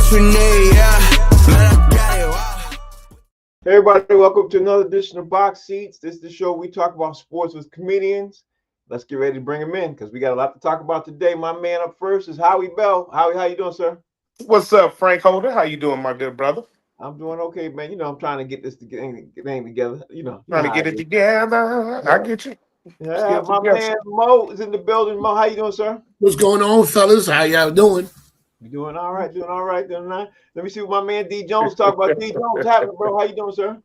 else we need, yeah. Man, I got it, wow. Hey everybody, welcome to another edition of Box Seats. This is the show we talk about sports with comedians. Let's get ready to bring them in because we got a lot to talk about today. My man up first is Howie Bell. Howie, how you doing, sir? What's up, Frank Holder? How you doing, my good brother? I'm doing okay, man. You know, I'm trying to get this thing together. You know Trying to how get it it is. together. Yeah. I get you. Yeah, Still my together. man Mo is in the building. Mo, how you doing, sir? What's going on, fellas? How y'all doing? You doing all right? Doing all right. Doing all right. Let me see what my man D Jones talk about. D Jones, what's happening, bro? How you doing, sir?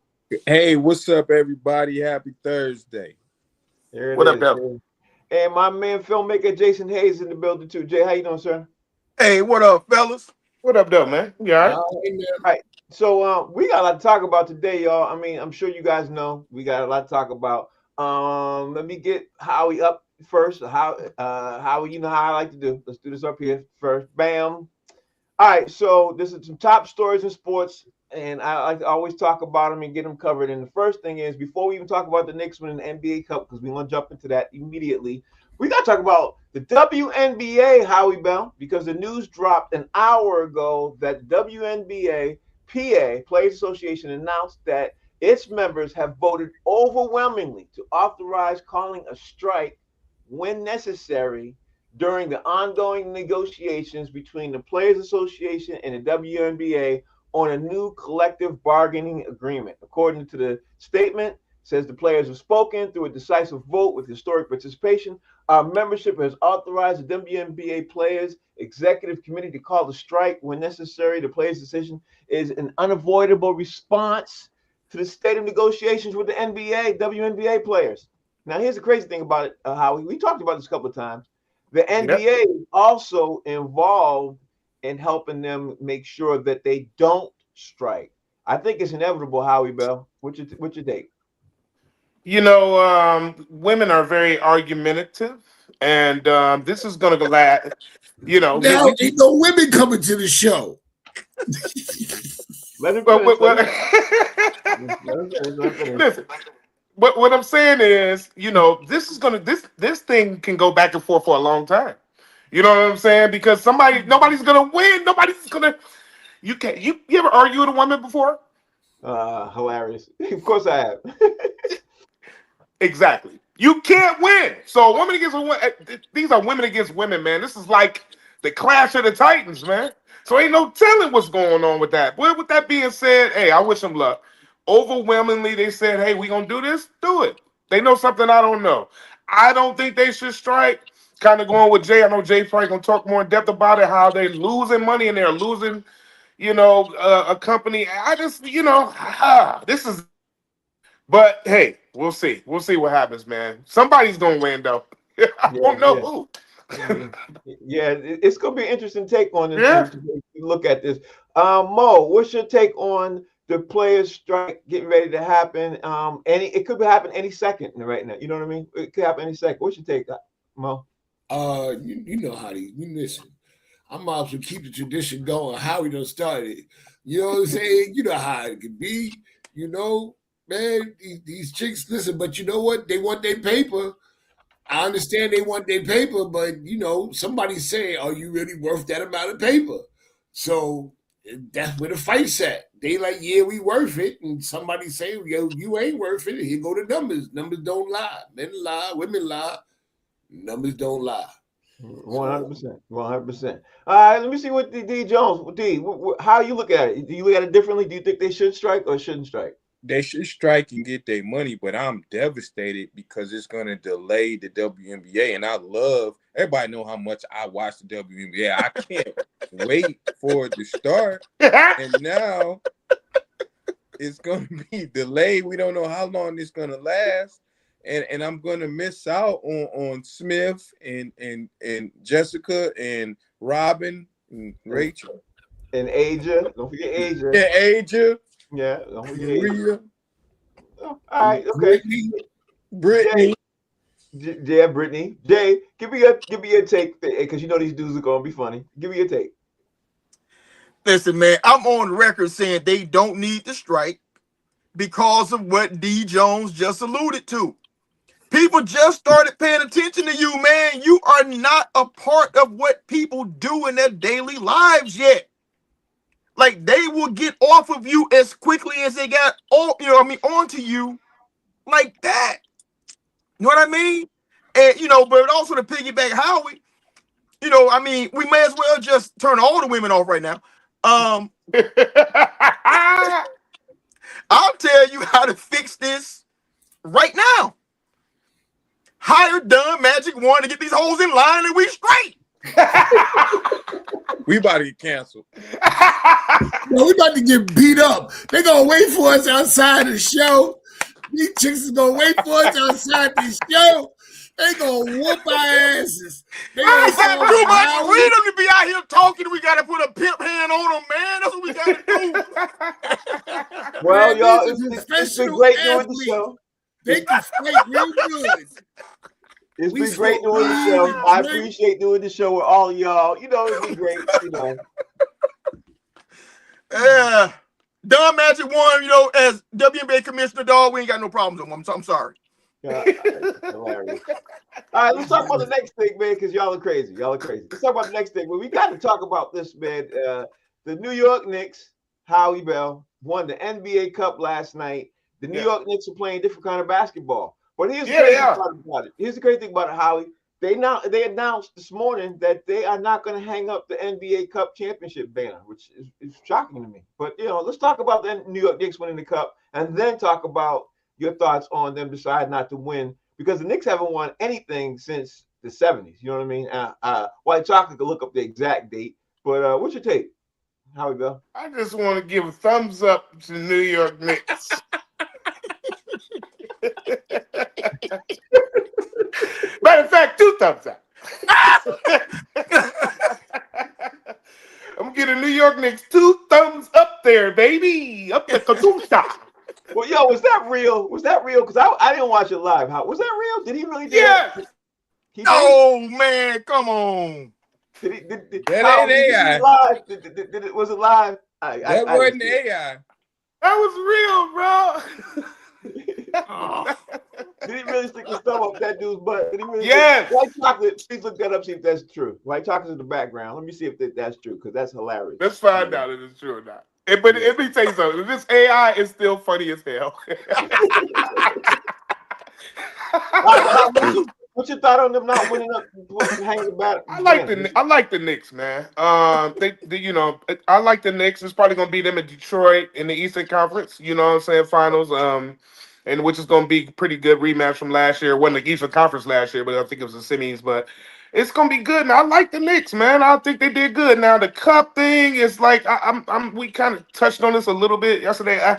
Hey, what's up, everybody? Happy Thursday. There it What is. up, though? And my man filmmaker Jason Hayes in the building too. Jay, how you doing, sir? Hey, what up, fellas? What up, though, man? You all right? All right. So we got a lot to talk about today, y'all. I mean, I'm sure you guys know we got a lot to talk about. Let me get Howie up first. Howie, you know how I like to do. Let's do this up here first. Bam. All right. So this is some top stories in sports, and I like to always talk about them and get them covered. And the first thing is, before we even talk about the Knicks winning the NBA Cup, because we want to jump into that immediately, we got to talk about the WNBA, Howie Bell, because the news dropped an hour ago that the WNBA PA Players Association announced that its members have voted overwhelmingly to authorize calling a strike when necessary during the ongoing negotiations between the Players Association and the WNBA on a new collective bargaining agreement. According to the statement, says the players have spoken through a decisive vote with historic participation. Our membership has authorized the WNBA Players Executive Committee to call the strike when necessary. The players' decision is an unavoidable response to the state of negotiations with the WNBA players. Now, here's the crazy thing about it, Howie. We talked about this a couple of times. The NBA is also involved in helping them make sure that they don't strike. I think it's inevitable, Howie Bell. What's your take? You know, women are very argumentative, and this is going to last. You know, Now ain't no women coming to the show. Let him finish. Listen. But what I'm saying is, you know, this thing can go back and forth for a long time. You know what I'm saying? Because nobody's gonna win. You ever argue with a woman before? Hilarious. Of course I have. Exactly. You can't win. So a woman against a woman, these are women against women, man. This is like the clash of the Titans, man. So ain't no telling what's going on with that. But with that being said, hey, I wish them luck. Overwhelmingly, they said, hey, we gonna do this, do it. They know something I don't know. I don't think they should strike. Kind of going with Jay. I know Jay probably gonna talk more in depth about it, how they're losing money and they're losing, you know, a company. I just, you know, this is. But hey, we'll see. We'll see what happens, man. Somebody's gonna win though. I don't know who. Yeah, it's gonna be an interesting take on this. Yeah. Look at this. Mo, what's your take on the players' strike getting ready to happen? It could happen any second right now. You know what I mean? It could happen any second. What's your take, Mo? You know how you listen. I'm out to keep the tradition going. How we done started. You know what I'm saying? You know how it can be. You know, man, these chicks listen, but you know what? They want their paper. I understand they want their paper, but you know, somebody's saying, are you really worth that amount of paper? So that's where the fight's at. They like, yeah, we worth it. And somebody say, yo, you ain't worth it. Here go the numbers. Numbers don't lie. Men lie, women lie. Numbers don't lie. 100%. 100%. All right, let me see what D Jones, how you look at it? Do you look at it differently? Do you think they should strike or shouldn't strike? They should strike and get their money, but I'm devastated because it's going to delay the WNBA. And everybody know how much I watch the WNBA. I can't wait for it to start. And now it's going to be delayed. We don't know how long it's going to last. And I'm going to miss out on Smith and Jessica and Robin and Rachel. And Aja. Don't forget Aja. Yeah, Aja. Yeah, don't forget Maria. All right, okay. Brittany. Yeah, Brittany. Jay, give me your take, because you know these dudes are gonna be funny. Give me your take. Listen, man, I'm on record saying they don't need to strike because of what D Jones just alluded to. People just started paying attention to you, man. You are not a part of what people do in their daily lives yet. Like they will get off of you as quickly as they got onto you like that. You know what I mean? And but also to piggyback Howie, we may as well just turn all the women off right now. I'll tell you how to fix this right now. Hire Dunn Magic One to get these hoes in line and we straight. We about to get canceled. We about to get beat up. They gonna wait for us outside the show. These chicks is gonna wait for us outside the show. They gonna whoop our asses. They gonna We got too much freedom to be out here talking. We gotta put a pimp hand on them, man. That's what we gotta do. Well, Man, y'all, these are it's been professional great doing the athletes. show. They can fight real good. It's We been great smoke doing the weed show. and I drink. appreciate doing the show with all of y'all. It's been great. Yeah. Dunn Magic One, as WNBA commissioner, dog, we ain't got no problems with them. I'm sorry. Hilarious. All right, let's talk about the next thing, man, because y'all are crazy. Let's talk about the next thing. Well, we got to talk about this, man. The New York Knicks, Howie Bell, won the NBA Cup last night. The New York Knicks are playing different kind of basketball. But here's the crazy part about it. Here's the crazy thing about it, Howie. They announced this morning that they are not going to hang up the NBA Cup championship banner, which is shocking to me. But let's talk about the New York Knicks winning the cup, and then talk about your thoughts on them deciding not to win, because the Knicks haven't won anything since the 70s. You know what I mean? White Chocolate could look up the exact date, but what's your take? How we go? I just want to give a thumbs up to New York Knicks. Matter of fact, 2 thumbs up. I'm getting New York Knicks 2 thumbs up there, baby. Up the Kadoomsta. Well, was that real? Because I didn't watch it live. Was that real? Did he really do Yes. that? Oh, man, come on. That ain't AI. Was it live? That wasn't AI. That was real, bro. Did he really stick his thumb up that dude's butt? Did he really? Yes. White Chocolate, please look that up, see if that's true. White Chocolate's in the background. Let me see if that's true, because that's hilarious. Let's find out if it's true or not. But let me tell you something. This AI is still funny as hell. What's your thought on them not winning up, hanging the bat? I like the Knicks, man. I like the Knicks. It's probably gonna be them in Detroit in the Eastern Conference. You know what I'm saying? Finals. And which is gonna be pretty good rematch from last year. It wasn't the Eastern Conference last year, but I think it was the semis. But it's gonna be good. And I like the Knicks, man. I think they did good. Now the cup thing is like we kind of touched on this a little bit yesterday.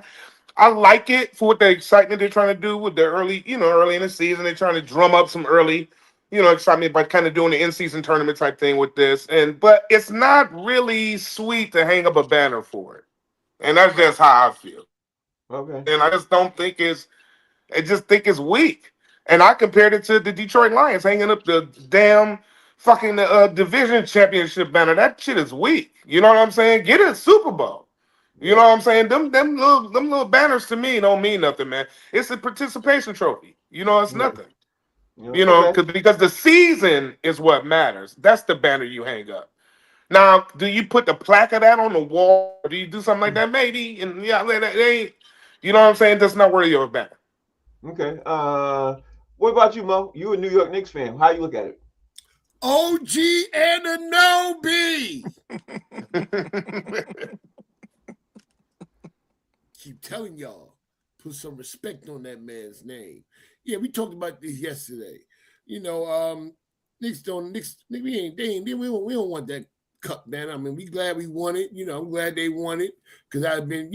I like it for what the excitement they're trying to do with the early in the season. They're trying to drum up some early, excitement by kind of doing the in-season tournament type thing with this. But it's not really sweet to hang up a banner for it. And that's just how I feel. Okay. And I just don't think I just think it's weak. And I compared it to the Detroit Lions hanging up the damn fucking division championship banner. That shit is weak. You know what I'm saying? Get it a Super Bowl. You know what I'm saying? Them little banners to me don't mean nothing, man. It's a participation trophy. It's nothing. Because the season is what matters. That's the banner you hang up. Now, do you put the plaque of that on the wall? Or do you do something like that? Maybe. And they ain't. You know what I'm saying? That's not worthy of a banner. Okay. What about you, Mo? You a New York Knicks fan? How you look at it? OG Anunoby. Keep telling y'all, put some respect on that man's name. Yeah, we talked about this yesterday. Knicks, we don't want that cup, man. I mean, we glad we won it. I'm glad they won it, because I've been,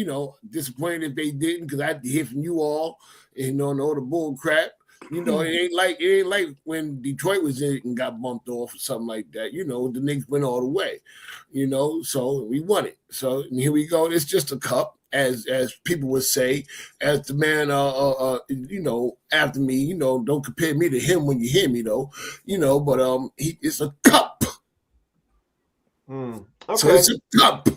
disappointed if they didn't, because I had to hear from you all and all the bull crap. It ain't like when Detroit was in it and got bumped off or something like that. The Knicks went all the way. So we won it. So here we go. It's just a cup, as people would say, as the man after me, don't compare me to him when you hear me though. But it's a cup. Okay. So it's a cup.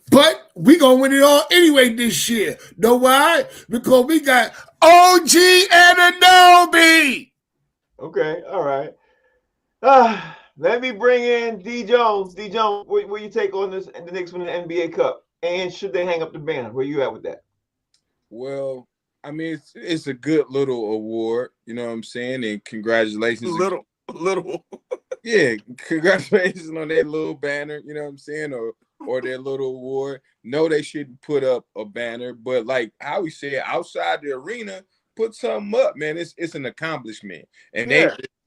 But we gonna win it all anyway this year. Know why? Because we got OG Anunoby. Okay, all right. Let me bring in D Jones. D Jones, what you take on this? The Knicks winning the NBA Cup? And should they hang up the banner? Where you at with that? Well, I mean, it's a good little award, you know what I'm saying? And congratulations. Little. Yeah, congratulations on that little banner, you know what I'm saying? Or their little award. No, they shouldn't put up a banner, but like how we said, outside the arena, put something up, man. It's an accomplishment. And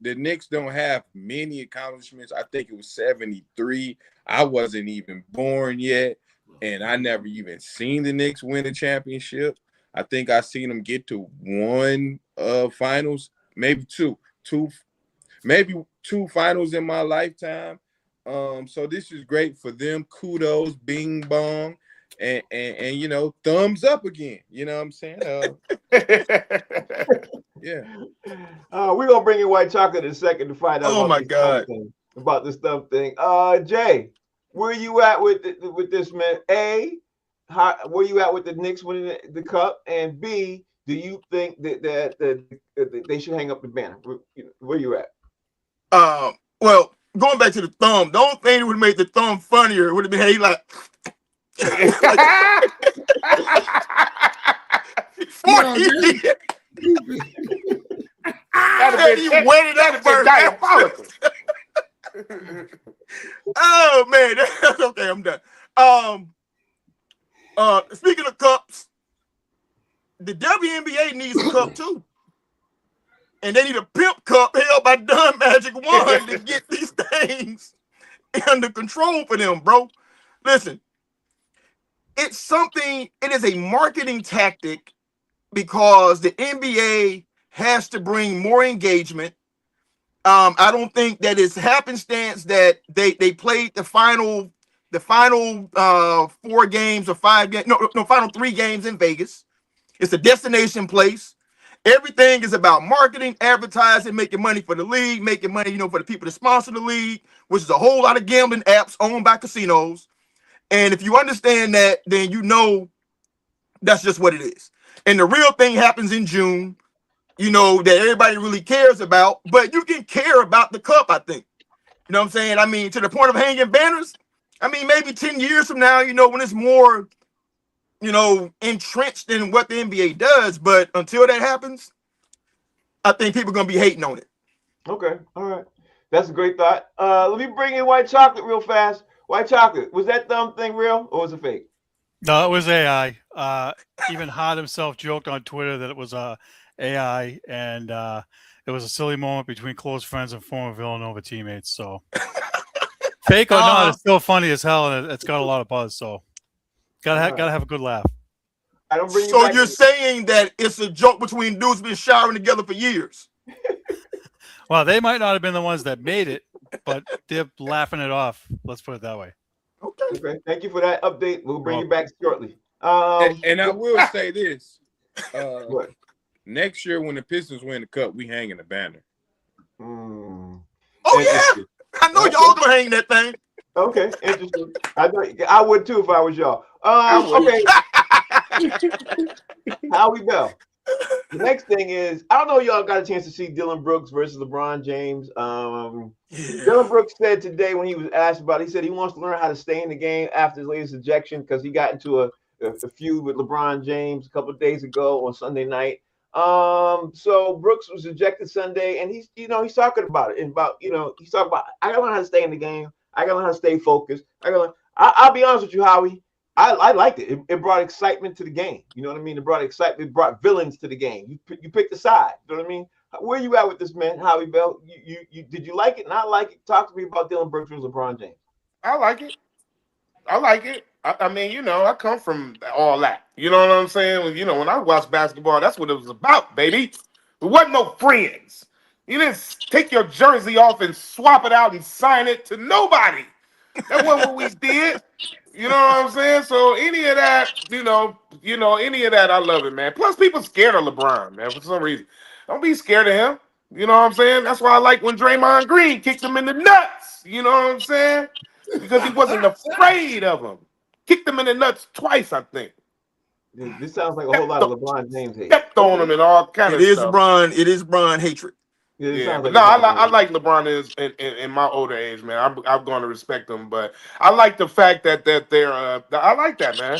the Knicks don't have many accomplishments. I think it was 73. I wasn't even born yet, and I never even seen the Knicks win a championship. I think I seen them get to one finals, maybe two, maybe two finals in my lifetime. So this is great for them. Kudos, bing bong, and you know, thumbs up again. You know what I'm saying? Yeah. We're gonna bring in White Chocolate in a second to find out Oh my God. about this thumb thing. Jay, where you at with this, man? A, where you at with the Knicks winning the cup? And B, do you think that they should hang up the banner? Where you at? Well, going back to the thumb, the only thing that would have made the thumb funnier would have been, hey, like, he waited up for diabolical. Oh man, that's okay. I'm done. Speaking of cups, the WNBA needs a cup too. And they need a pimp cup held by Dunn Magic One to get these things under control for them, bro. Listen, it is a marketing tactic because the NBA has to bring more engagement. I don't think that it's happenstance that they played the final 4 games or 5 games, final 3 games in Vegas. It's a destination place. Everything is about marketing, advertising, making money for the league, making money, for the people that sponsor the league, which is a whole lot of gambling apps owned by casinos. And if you understand that, then you know that's just what it is. And the real thing happens in June, that everybody really cares about, but you can care about the cup, I think. You know what I'm saying? I mean, to the point of hanging banners, I mean, maybe 10 years from now, when it's more entrenched in what the NBA does. But until that happens, I think people are going to be hating on it. Okay. All right. That's a great thought. Let me bring in White Chocolate real fast. White Chocolate, was that thumb thing real or was it fake? No, it was AI. Even Hart himself joked on Twitter that it was AI, and it was a silly moment between close friends and former Villanova teammates. So fake or not, it's still funny as hell, and it's got a lot of buzz. So gotta have a good laugh. So you're saying that it's a joke between dudes been showering together for years? Well, they might not have been the ones that made it, but they're laughing it off. Let's put it that way. Okay. Thank you for that update. We'll bring you back shortly. And I will say this: next year when the Pistons win the cup, we hanging the banner. Oh yeah, I know y'all gonna hang that thing. Okay, interesting. I would too if I was y'all. Okay. How we go? The next thing is, I don't know if y'all got a chance to see Dillon Brooks versus LeBron James. Dillon Brooks said today when he was asked about it, he said he wants to learn how to stay in the game after his latest ejection because he got into a feud with LeBron James a couple of days ago on Sunday night. So Brooks was ejected Sunday, and he's talking about it and he's talking about, I gotta learn how to stay in the game. I gotta learn how to stay focused. I'll be honest with you, Howie. I liked it. It brought excitement to the game. You know what I mean? It brought excitement. It brought villains to the game. You picked a side. You know what I mean? Where you at with this, man, Howie Bell? You did you like it? Not like it? Talk to me about Dillon Brooks versus LeBron James. I like it. I mean, I come from all that. You know what I'm saying? When I watched basketball, that's what it was about, baby. There wasn't no friends. You didn't take your jersey off and swap it out and sign it to nobody. That wasn't what we did. You know what I'm saying? So any of that, any of that, I love it, man. Plus, people scared of LeBron, man, for some reason. Don't be scared of him. You know what I'm saying? That's why I like when Draymond Green kicked him in the nuts. You know what I'm saying? Because he wasn't afraid of him. Kicked him in the nuts twice, I think. This sounds like a whole lot of LeBron James hate. Stepped on him and all kind of stuff. It is Bron hatred. It Yeah, sounds but like no, it's I like LeBron in my older age, man. I'm going to respect him, but I like the fact that they're. I like that, man.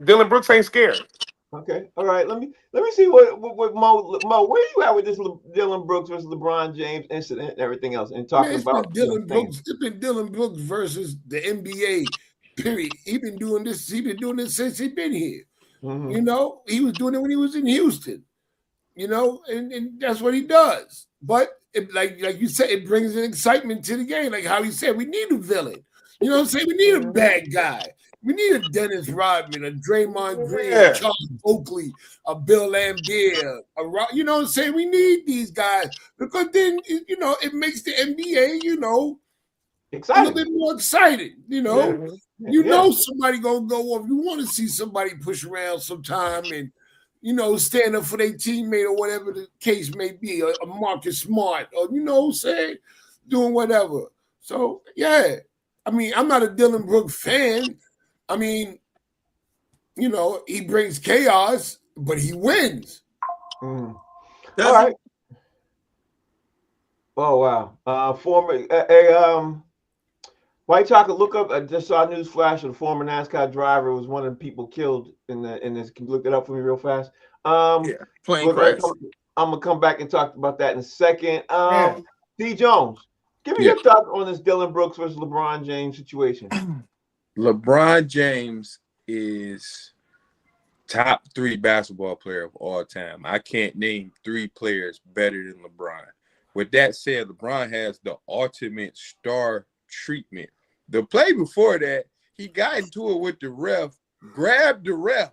Dillon Brooks ain't scared. okay. All right. Let me see what Mo, where you at with this Dillon Brooks versus LeBron James incident and everything else, and Man, talking it's about been Dillon Brooks. It's been Dillon Brooks versus the NBA. Period. He's been doing this since he's been here. Mm-hmm. You know, he was doing it when he was in Houston. You know, and that's what he does. But like you said, it brings an excitement to the game. Like how he said, we need a villain. You know what I'm saying? We need a bad guy. We need a Dennis Rodman, a Draymond Green, a Charles Oakley, a Bill Laimbeer, you know what I'm saying? We need these guys because then, you know, it makes the NBA, you know, Exciting. a little bit more excited. You know, know somebody gonna go off. You want to see somebody push around sometime and, you know, stand up for their teammate or whatever the case may be, a Marcus Smart, or, you know what I'm saying, doing whatever. So, yeah. I mean, I'm not a Dillon Brooks fan. I mean, you know, he brings chaos, but he wins. All right. Oh, wow. Former, White Chocolate, look up. I just saw a news flash of the former NASCAR driver was one of the people killed in this. Can you look it up for me real fast? Plane crash. I'm gonna come back and talk about that in a second. D Jones, give me your thoughts on this Dillon Brooks versus LeBron James situation. LeBron James is top 3 basketball player of all time. I can't name 3 players better than LeBron. With that said, LeBron has the ultimate star treatment. The play before that, he got into it with the ref, grabbed the ref.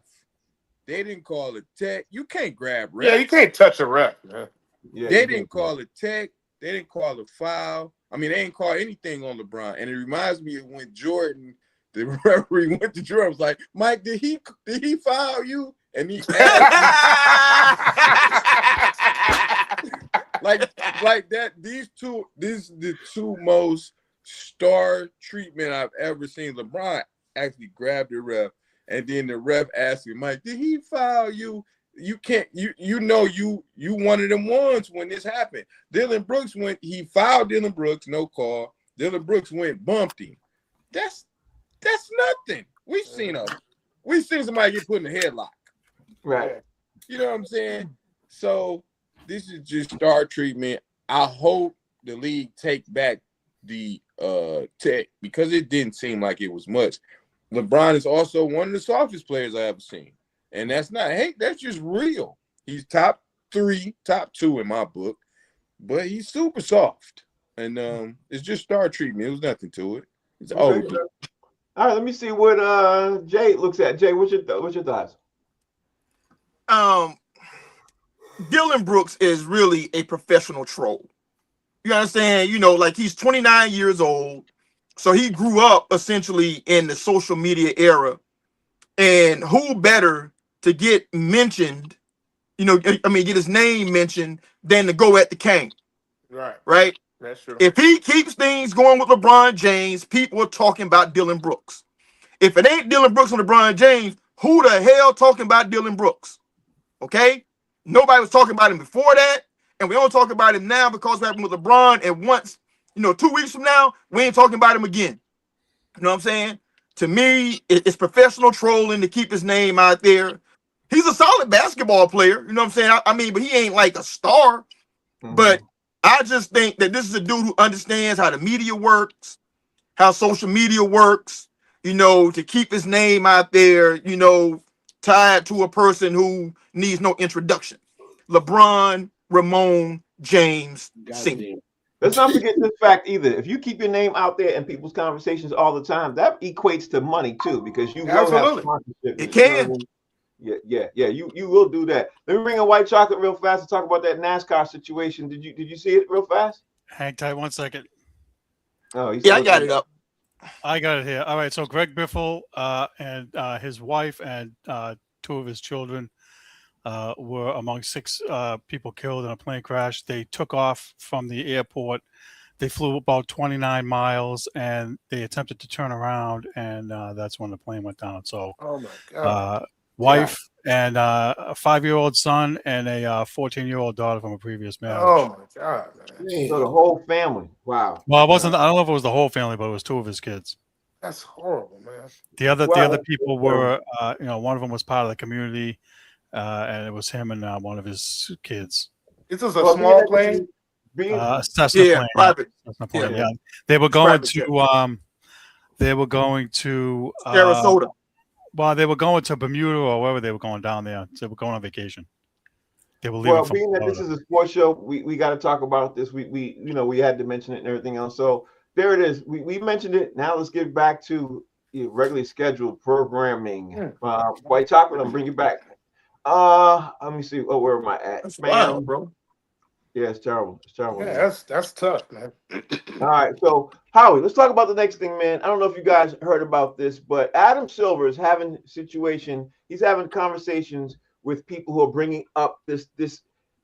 They didn't call it tech. You can't grab ref. Yeah, you can't touch a ref, man. Yeah, they didn't call it tech. They didn't call it foul. I mean, they didn't call anything on LeBron. And it reminds me of when Jordan, the referee, went to Jordan, was like, Mike, did he foul you? And he asked like that. These is the 2 most star treatment I've ever seen. LeBron actually grabbed the ref, and then the ref asked him, Mike, did he foul you? You can't, you know you one of them ones when this happened. Dillon Brooks he fouled Dillon Brooks, no call. Dillon Brooks bumped him. That's nothing. We've seen somebody get put in a headlock. Right. You know what I'm saying? So this is just star treatment. I hope the league take back the tech, because it didn't seem like it was much. LeBron is also one of the softest players I ever seen. And that's not hate, that's just real. He's top 3, top 2 in my book, but he's super soft. And it's just star treatment. It was nothing to it. It's old. All right, let me see what Jay looks at. Jay, what's your thoughts? Dillon Brooks is really a professional troll. You understand? You know, like, he's 29 years old. So he grew up essentially in the social media era. And who better to get mentioned, you know, I mean, get his name mentioned than to go at the king. Right? That's true. If he keeps things going with LeBron James, people are talking about Dillon Brooks. If it ain't Dillon Brooks and LeBron James, who the hell talking about Dillon Brooks? Okay? Nobody was talking about him before that, and we don't talk about him now because what happened with LeBron. And once, you know, 2 weeks from now, we ain't talking about him again. You know what I'm saying? To me, it's professional trolling to keep his name out there. He's a solid basketball player, you know what I'm saying? I mean, but he ain't like a star. But I just think that this is a dude who understands how the media works, how social media works, you know, to keep his name out there, you know, tied to a person who needs no introduction. LeBron, Ramon, James, Sr. Let's not forget this fact either. If you keep your name out there in people's conversations all the time, that equates to money too, because you will have sponsorship. It can. Yeah. You will do that. Let me bring a White Chocolate real fast to talk about that NASCAR situation. Did you see it real fast? Hang tight 1 second. Oh, yeah, I got it up. I got it here. All right. So Greg Biffle and his wife and 2 of his children were among 6 people killed in a plane crash. They took off from the airport. They flew about 29 miles and they attempted to turn around, and that's when the plane went down. So, oh my God. wife, and a 5-year-old son and a 14-year-old daughter from a previous marriage. Oh my God, man. Man. So the whole family. Wow. Well, it wasn't. I don't know if it was the whole family, but it was 2 of his kids. That's horrible, man. The other Well, people were, one of them was part of the community, and it was him and one of his kids. This is a small plane. Cessna plane. private. Cessna plane. Yeah. Yeah, they were going Private to. They were going to Sarasota. Well, they were going to Bermuda or wherever they were going down there. They were going on vacation. They were leaving. Well, from being that Florida. this is a sports show, we got to talk about this. We had to mention it and everything else. So there it is. We mentioned it. Now let's get back to regularly scheduled programming. White Chocolate, I'm bring you back. Let me see. Oh, where am I at? That's wild, bro. Yeah, it's terrible. It's terrible. Yeah, that's tough, man. All right, so Howie, let's talk about the next thing, man. I don't know if you guys heard about this, but Adam Silver is having situation. He's having conversations with people who are bringing up this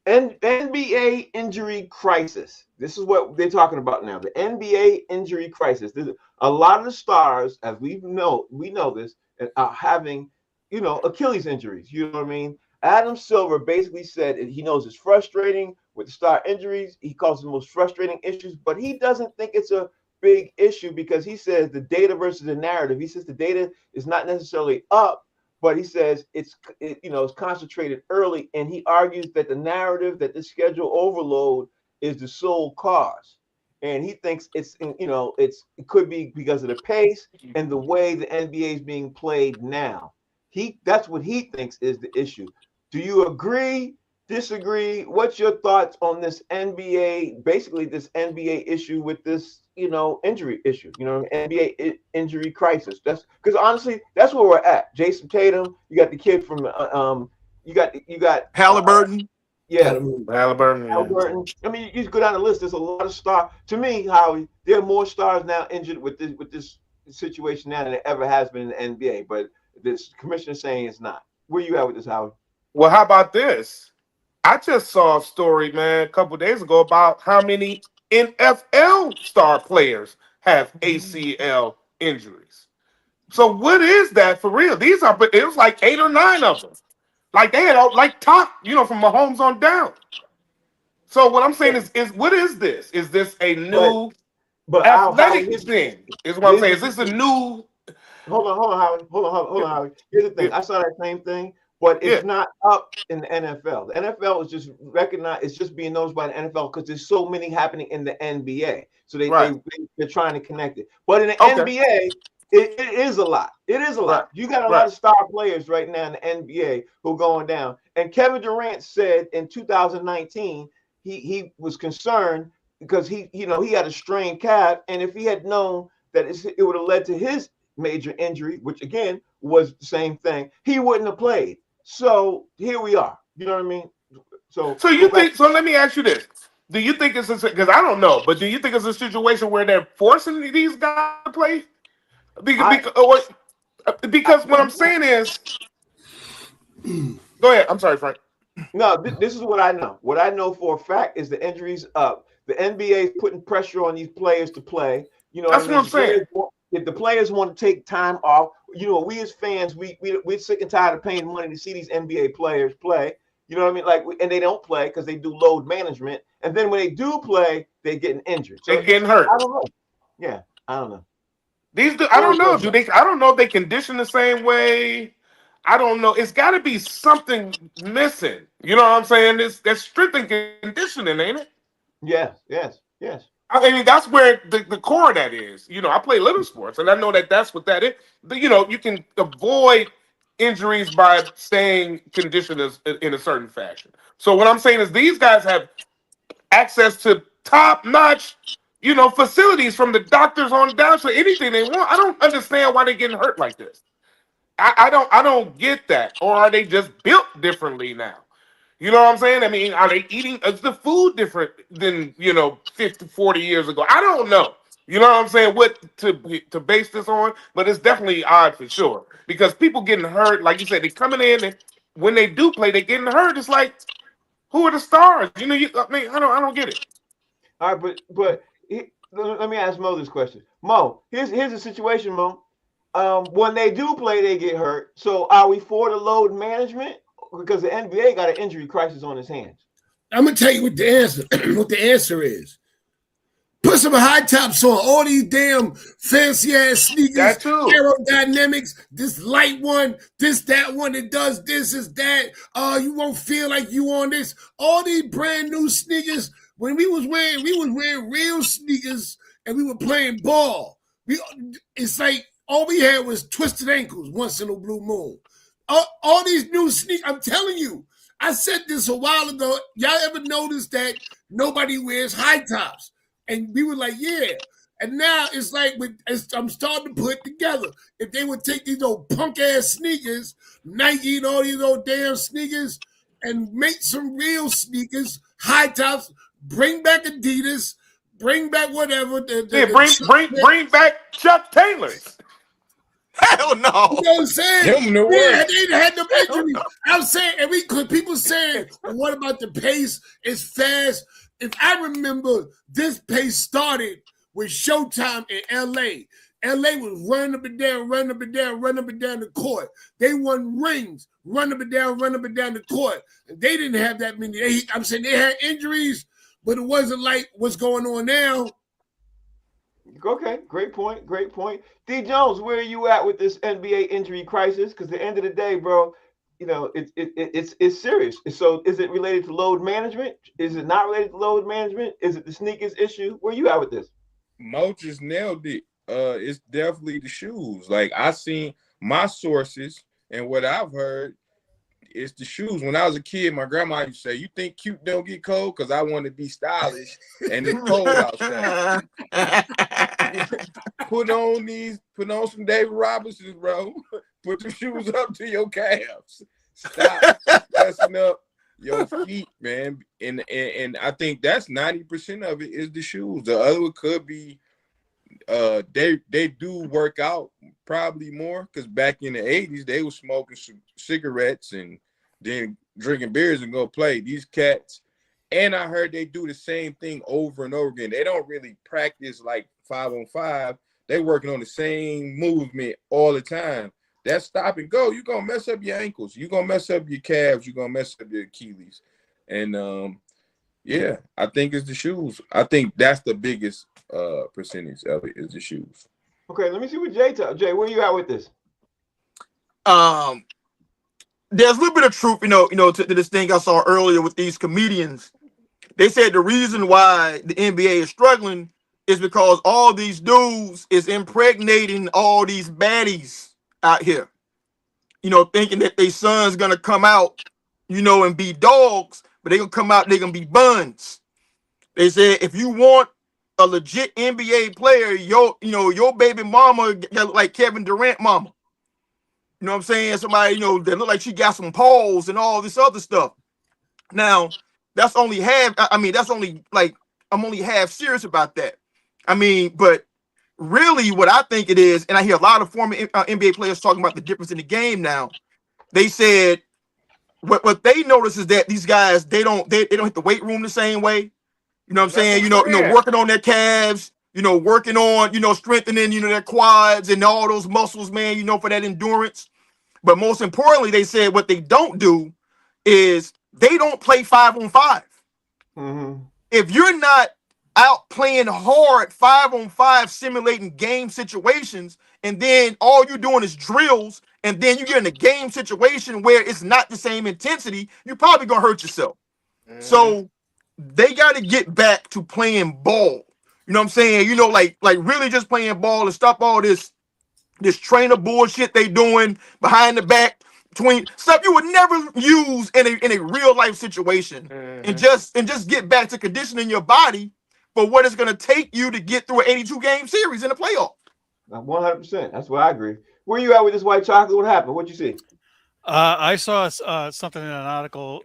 NBA injury crisis. This is what they're talking about now. The NBA injury crisis. There's a lot of the stars, as we know this, are having, Achilles injuries. You know what I mean? Adam Silver basically said he knows it's frustrating with the star injuries. He calls it the most frustrating issues, but he doesn't think it's a big issue because he says the data versus the narrative. He says the data is not necessarily up, but he says it's concentrated early, and he argues that the narrative that the schedule overload is the sole cause. And he thinks it could be because of the pace and the way the NBA is being played now. That's what he thinks is the issue. Do you agree? Disagree? What's your thoughts on this NBA, basically this NBA issue with this, injury issue, NBA injury crisis? That's because honestly, that's where we're at. Jason Tatum, you got the kid from, you got Halliburton. Halliburton. I mean, you go down the list. There's a lot of stars. To me, Howie, there are more stars now injured with this situation now than there ever has been in the NBA. But this commissioner saying it's not. Where you at with this, Howie? Well, how about this? I just saw a story, man, a couple days ago about how many NFL star players have ACL injuries. So what is that for real? It was like 8 or 9 of them. Like they had top, from Mahomes on down. So what I'm saying is what is this? Is this a new athletic thing? Is what I'm saying. Is this a new? Hold on, Howie. Here's the thing. I saw that same thing. But it's not up in the NFL. The NFL is just recognized. It's just being noticed by the NFL because there's so many happening in the NBA. So they're trying to connect it. But in the NBA, it is a lot. It is a lot. You got a lot of star players right now in the NBA who are going down. And Kevin Durant said in 2019 he was concerned because he had a strained calf, and if he had known that it would have led to his major injury, which again was the same thing, he wouldn't have played. So here we are. You know what I mean? So you think? So let me ask you this: do you think it's because I don't know, but do you think it's a situation where they're forcing these guys to play? Because what I'm saying is, go ahead. I'm sorry, Frank. No, this is what I know. What I know for a fact is the injuries up. The NBA is putting pressure on these players to play. That's what I'm saying. If the players want to take time off, we as fans, we're sick and tired of paying money to see these NBA players play. You know what I mean? And they don't play because they do load management. And then when they do play, they're getting injured. So they're getting hurt. I don't know. Yeah, I don't know. I don't know. I don't know if they condition the same way. I don't know. It's got to be something missing. You know what I'm saying? That's strength and conditioning, ain't it? Yes. I mean, that's where the core of that is. I play little sports, and I know that's what that is. You can avoid injuries by staying conditioned in a certain fashion. So what I'm saying is these guys have access to top-notch, facilities from the doctors on down to anything they want. I don't understand why they're getting hurt like this. I don't get that. Or are they just built differently now? You know what I'm saying? I mean, are they eating? Is the food different than 50, 40 years ago? I don't know. You know what I'm saying? What to base this on? But it's definitely odd for sure because people getting hurt, like you said, they coming in and when they do play, they getting hurt. It's like, who are the stars? I don't get it. All right, but let me ask Mo this question. Mo, here's the situation, Mo. When they do play, they get hurt. So are we for the load management? Because the NBA got an injury crisis on its hands. I'm gonna tell you what the answer. What the answer is. Put some high tops on. All these damn fancy ass sneakers, That too. aerodynamics, this light one, that one that does this is that. You won't feel like you on this. All these brand new sneakers. When we was wearing real sneakers and we were playing ball. It's like all we had was twisted ankles once in a blue moon. All these new sneakers, I'm telling you. I said this a while ago. Y'all ever notice that nobody wears high tops? And we were like, yeah. And now it's like I'm starting to put it together. If they would take these old punk ass sneakers, Nike and all these old damn sneakers, and make some real sneakers, high tops, bring back Adidas, bring back whatever. Bring back Chuck Taylors. Hell no. You know what I'm saying? Them no Yeah, way. they had them injuries. I'm saying, and because people saying, well, what about the pace? It's fast. If I remember, this pace started with Showtime in LA. LA was running up and down the court. They won rings, run up and down the court. And they didn't have that many. I'm saying they had injuries, but it wasn't like what's going on now. Okay, great point. D. Jones, where are you at with this NBA injury crisis? Because at the end of the day, bro, you know, it's serious. So is it related to load management? Is it not related to load management? Is it the sneakers issue? Where you at with this? Mo just nailed it. It's definitely the shoes. Like I seen my sources and what I've heard, it's the shoes. When I was a kid, my grandma used to say, "You think cute don't get cold?" Because I want to be stylish and it's cold outside. Put on some David Robinsons, bro. Put the shoes up to your calves. Stop messing up your feet, man. And I think that's 90% of it is the shoes. The other one could be they do work out probably more because back in the 80s they were smoking some cigarettes and then drinking beers and go play. These cats, and I heard they do the same thing over and over again. They don't really practice like 5-on-5. They working on the same movement all the time. That stop and go, you're gonna mess up your ankles, you're gonna mess up your calves, you're gonna mess up your Achilles. And yeah, I think it's the shoes. I think that's the biggest percentage of it is the shoes. Okay, let me see what Jay tells. Jay, where you at with this? There's a little bit of truth, to this thing I saw earlier with these comedians. They said the reason why the NBA is struggling is because all these dudes is impregnating all these baddies out here, thinking that their son's gonna come out, and be dogs, but they gonna come out, they gonna be buns. They said if you want a legit NBA player, your baby mama got look like Kevin Durant mama. You know what I'm saying? Somebody, that look like she got some paws and all this other stuff. Now, that's only half. I'm only half serious about that. But really what I think it is, and I hear a lot of former NBA players talking about the difference in the game now. They said what they notice is that these guys, they don't hit the weight room the same way. You know what I'm saying? Working on their calves, working on, strengthening, their quads and all those muscles, man, for that endurance. But most importantly, they said what they don't do is they don't play 5-on-5. Mm-hmm. If you're not out playing hard 5-on-5, simulating game situations, and then all you're doing is drills, and then you get in a game situation where it's not the same intensity, you're probably gonna hurt yourself. Mm-hmm. So they got to get back to playing ball. You know what I'm saying? Like really just playing ball and stop all this trainer bullshit they doing behind the back, between stuff you would never use in a real life situation. Mm-hmm. and just get back to conditioning your body for what it's going to take you to get through an 82 game series in the playoff. 100%. That's what I agree. Where you at with this white chocolate? What happened? What'd you see? I saw something in an article,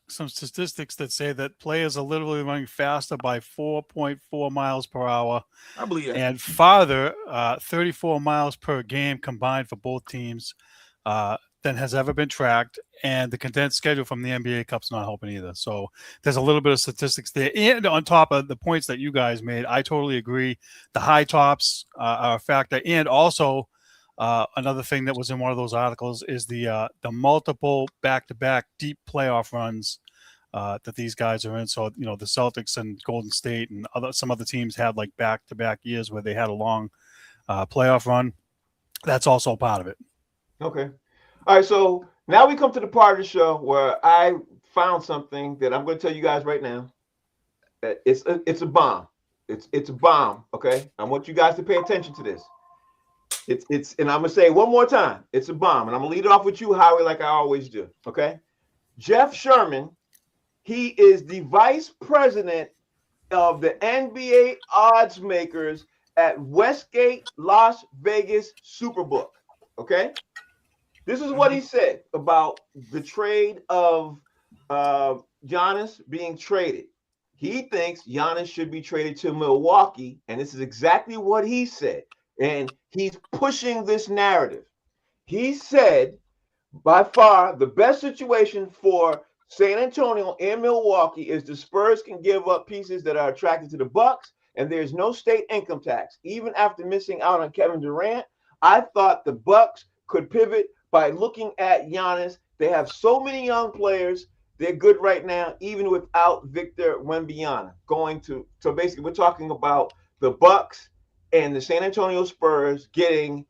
some statistics that say that players are literally running faster by 4.4 miles per hour. I believe that. And farther, 34 miles per game combined for both teams than has ever been tracked. And the condensed schedule from the NBA Cup's not helping either. So there's a little bit of statistics there. And on top of the points that you guys made, I totally agree. The high tops are a factor. And also, Another thing that was in one of those articles is the multiple back-to-back deep playoff runs that these guys are in. So the Celtics and Golden State and some other teams had like back-to-back years where they had a long playoff run. That's also part of it. Okay. All right. So now we come to the part of the show where I found something that I'm going to tell you guys right now. It's a bomb. It's a bomb. Okay. I want you guys to pay attention to this. And I'm gonna say it one more time. It's a bomb, and I'm gonna lead it off with you, Howie, like I always do. Okay. Jeff Sherman, he is the vice president of the NBA odds makers at Westgate Las Vegas Superbook. Okay. This is what he said about the trade of Giannis being traded. He thinks Giannis should be traded to Milwaukee, and this is exactly what he said. And he's pushing this narrative. He said, by far, the best situation for San Antonio and Milwaukee is the Spurs can give up pieces that are attracted to the Bucks, and there's no state income tax. Even after missing out on Kevin Durant, I thought the Bucks could pivot by looking at Giannis. They have so many young players. They're good right now, even without Victor Wembanyama so basically we're talking about the Bucks and the San Antonio Spurs getting,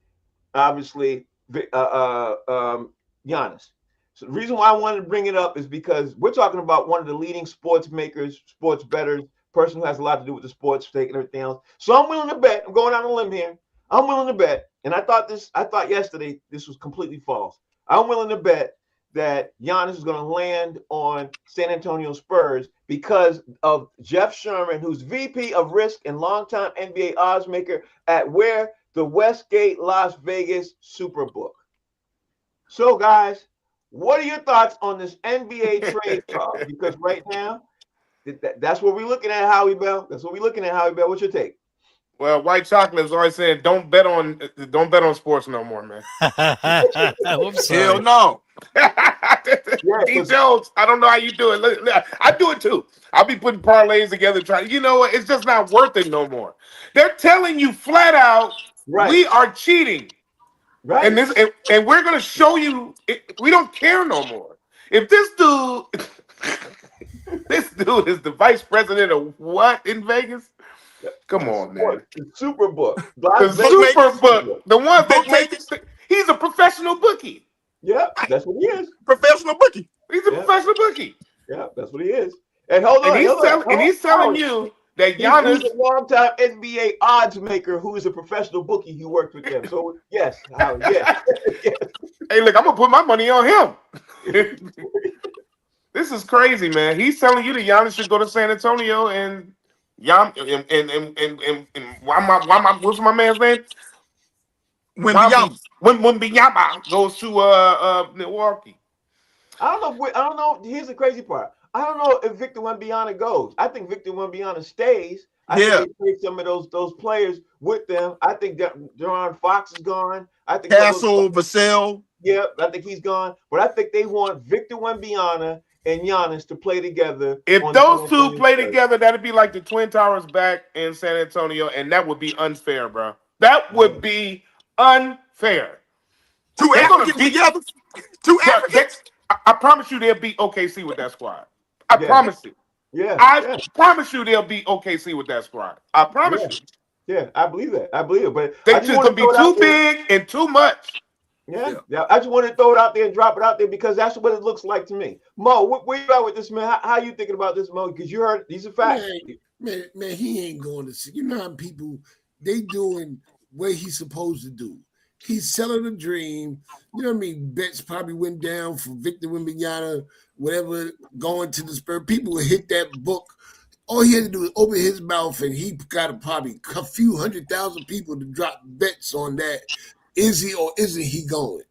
obviously, Giannis. So the reason why I wanted to bring it up is because we're talking about one of the leading sports makers, sports bettors, person who has a lot to do with the sports stake and everything else. So I'm willing to bet. I'm going out on a limb here. I'm willing to bet, and I thought yesterday this was completely false. I'm willing to bet that Giannis is going to land on San Antonio Spurs because of Jeff Sherman, who's VP of Risk and longtime NBA odds maker at the Westgate Las Vegas Superbook. So, guys, what are your thoughts on this NBA trade talk? Because right now, that's what we're looking at, Howie Bell. That's what we're looking at, Howie Bell. What's your take? Well, White Chocolate is always saying, don't bet on sports no more, man. Hell no. D. Jones, I don't know how you do it. Look, I do it too. I'll be putting parlays together, trying. You know what? It's just not worth it no more. They're telling you flat out, right, we are cheating, right? And we're gonna show you. We don't care no more. If this dude is the vice president of what in Vegas? Come on, man. The Superbook. The Superbook. The one that makes. He's a professional bookie. Yeah, that's what he is. Professional bookie. He's a professional bookie. Yeah, that's what he is. And hold on, he's telling you that Giannis is a long-time NBA odds maker who is a professional bookie who worked with them. So yes, yes. Hey, look, I'm gonna put my money on him. This is crazy, man. He's telling you that Giannis should go to San Antonio and what's my man's name? Wembanyama goes to Milwaukee. I don't know. Here's the crazy part. I don't know if Victor Wembanyama goes. I think Victor Wembanyama stays. I think they take some of those players with them. I think De'Aaron Fox is gone. I think Castle, Vassell. Yeah, I think he's gone. But I think they want Victor Wembanyama and Giannis to play together. If those two play together, that'd be like the Twin Towers back in San Antonio, and that would be unfair, bro. That would be unfair. Two Africans together. Two Africans. I promise you they'll beat OKC with that squad. I promise you. Yeah. I promise you they'll beat OKC with that squad. I promise you. Yeah, I believe that. I believe it. But they just gonna be too big and too much. Yeah. I just want to throw it out there and drop it out there because that's what it looks like to me. Mo, where you at with this, man? How you thinking about this, Mo? Because you heard these are facts. Man, he ain't going to see. You know how people they doing what he's supposed to do. He's selling a dream. You know what I mean? Bets probably went down for Victor Wembanyama, whatever, going to the Spurs. People would hit that book. All he had to do is open his mouth, and he got probably a few 100,000 people to drop bets on that. Is he or isn't he going?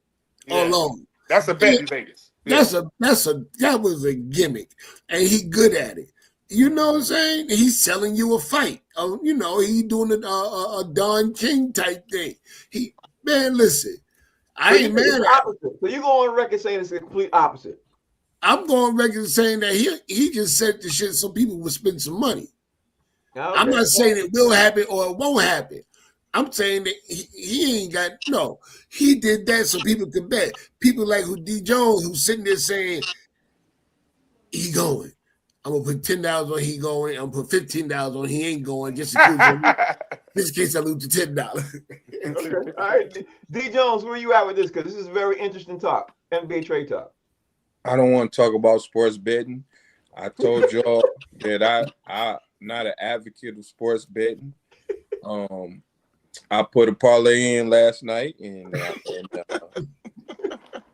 Yeah. Alone. That's a bet in Vegas. Yeah. That was a gimmick, and he good at it. You know what I'm saying? He's selling you a fight. You know, he doing a Don King type thing. Man, listen, I ain't mad at him. So you go on record saying it's the complete opposite. I'm going on record saying that he just said the shit so people would spend some money. Okay. I'm not saying it will happen or it won't happen. I'm saying that he ain't got no. He did that so people could bet. People like who D Jones, who's sitting there saying he going. I'm gonna put $10 on he going. I'm gonna put $15 on he ain't going. Just in case I lose the $10. Okay. All right. D Jones, where you at with this? Because this is very interesting talk. NBA trade talk. I don't want to talk about sports betting. I told y'all that I'm not an advocate of sports betting. I put a parlay in last night, and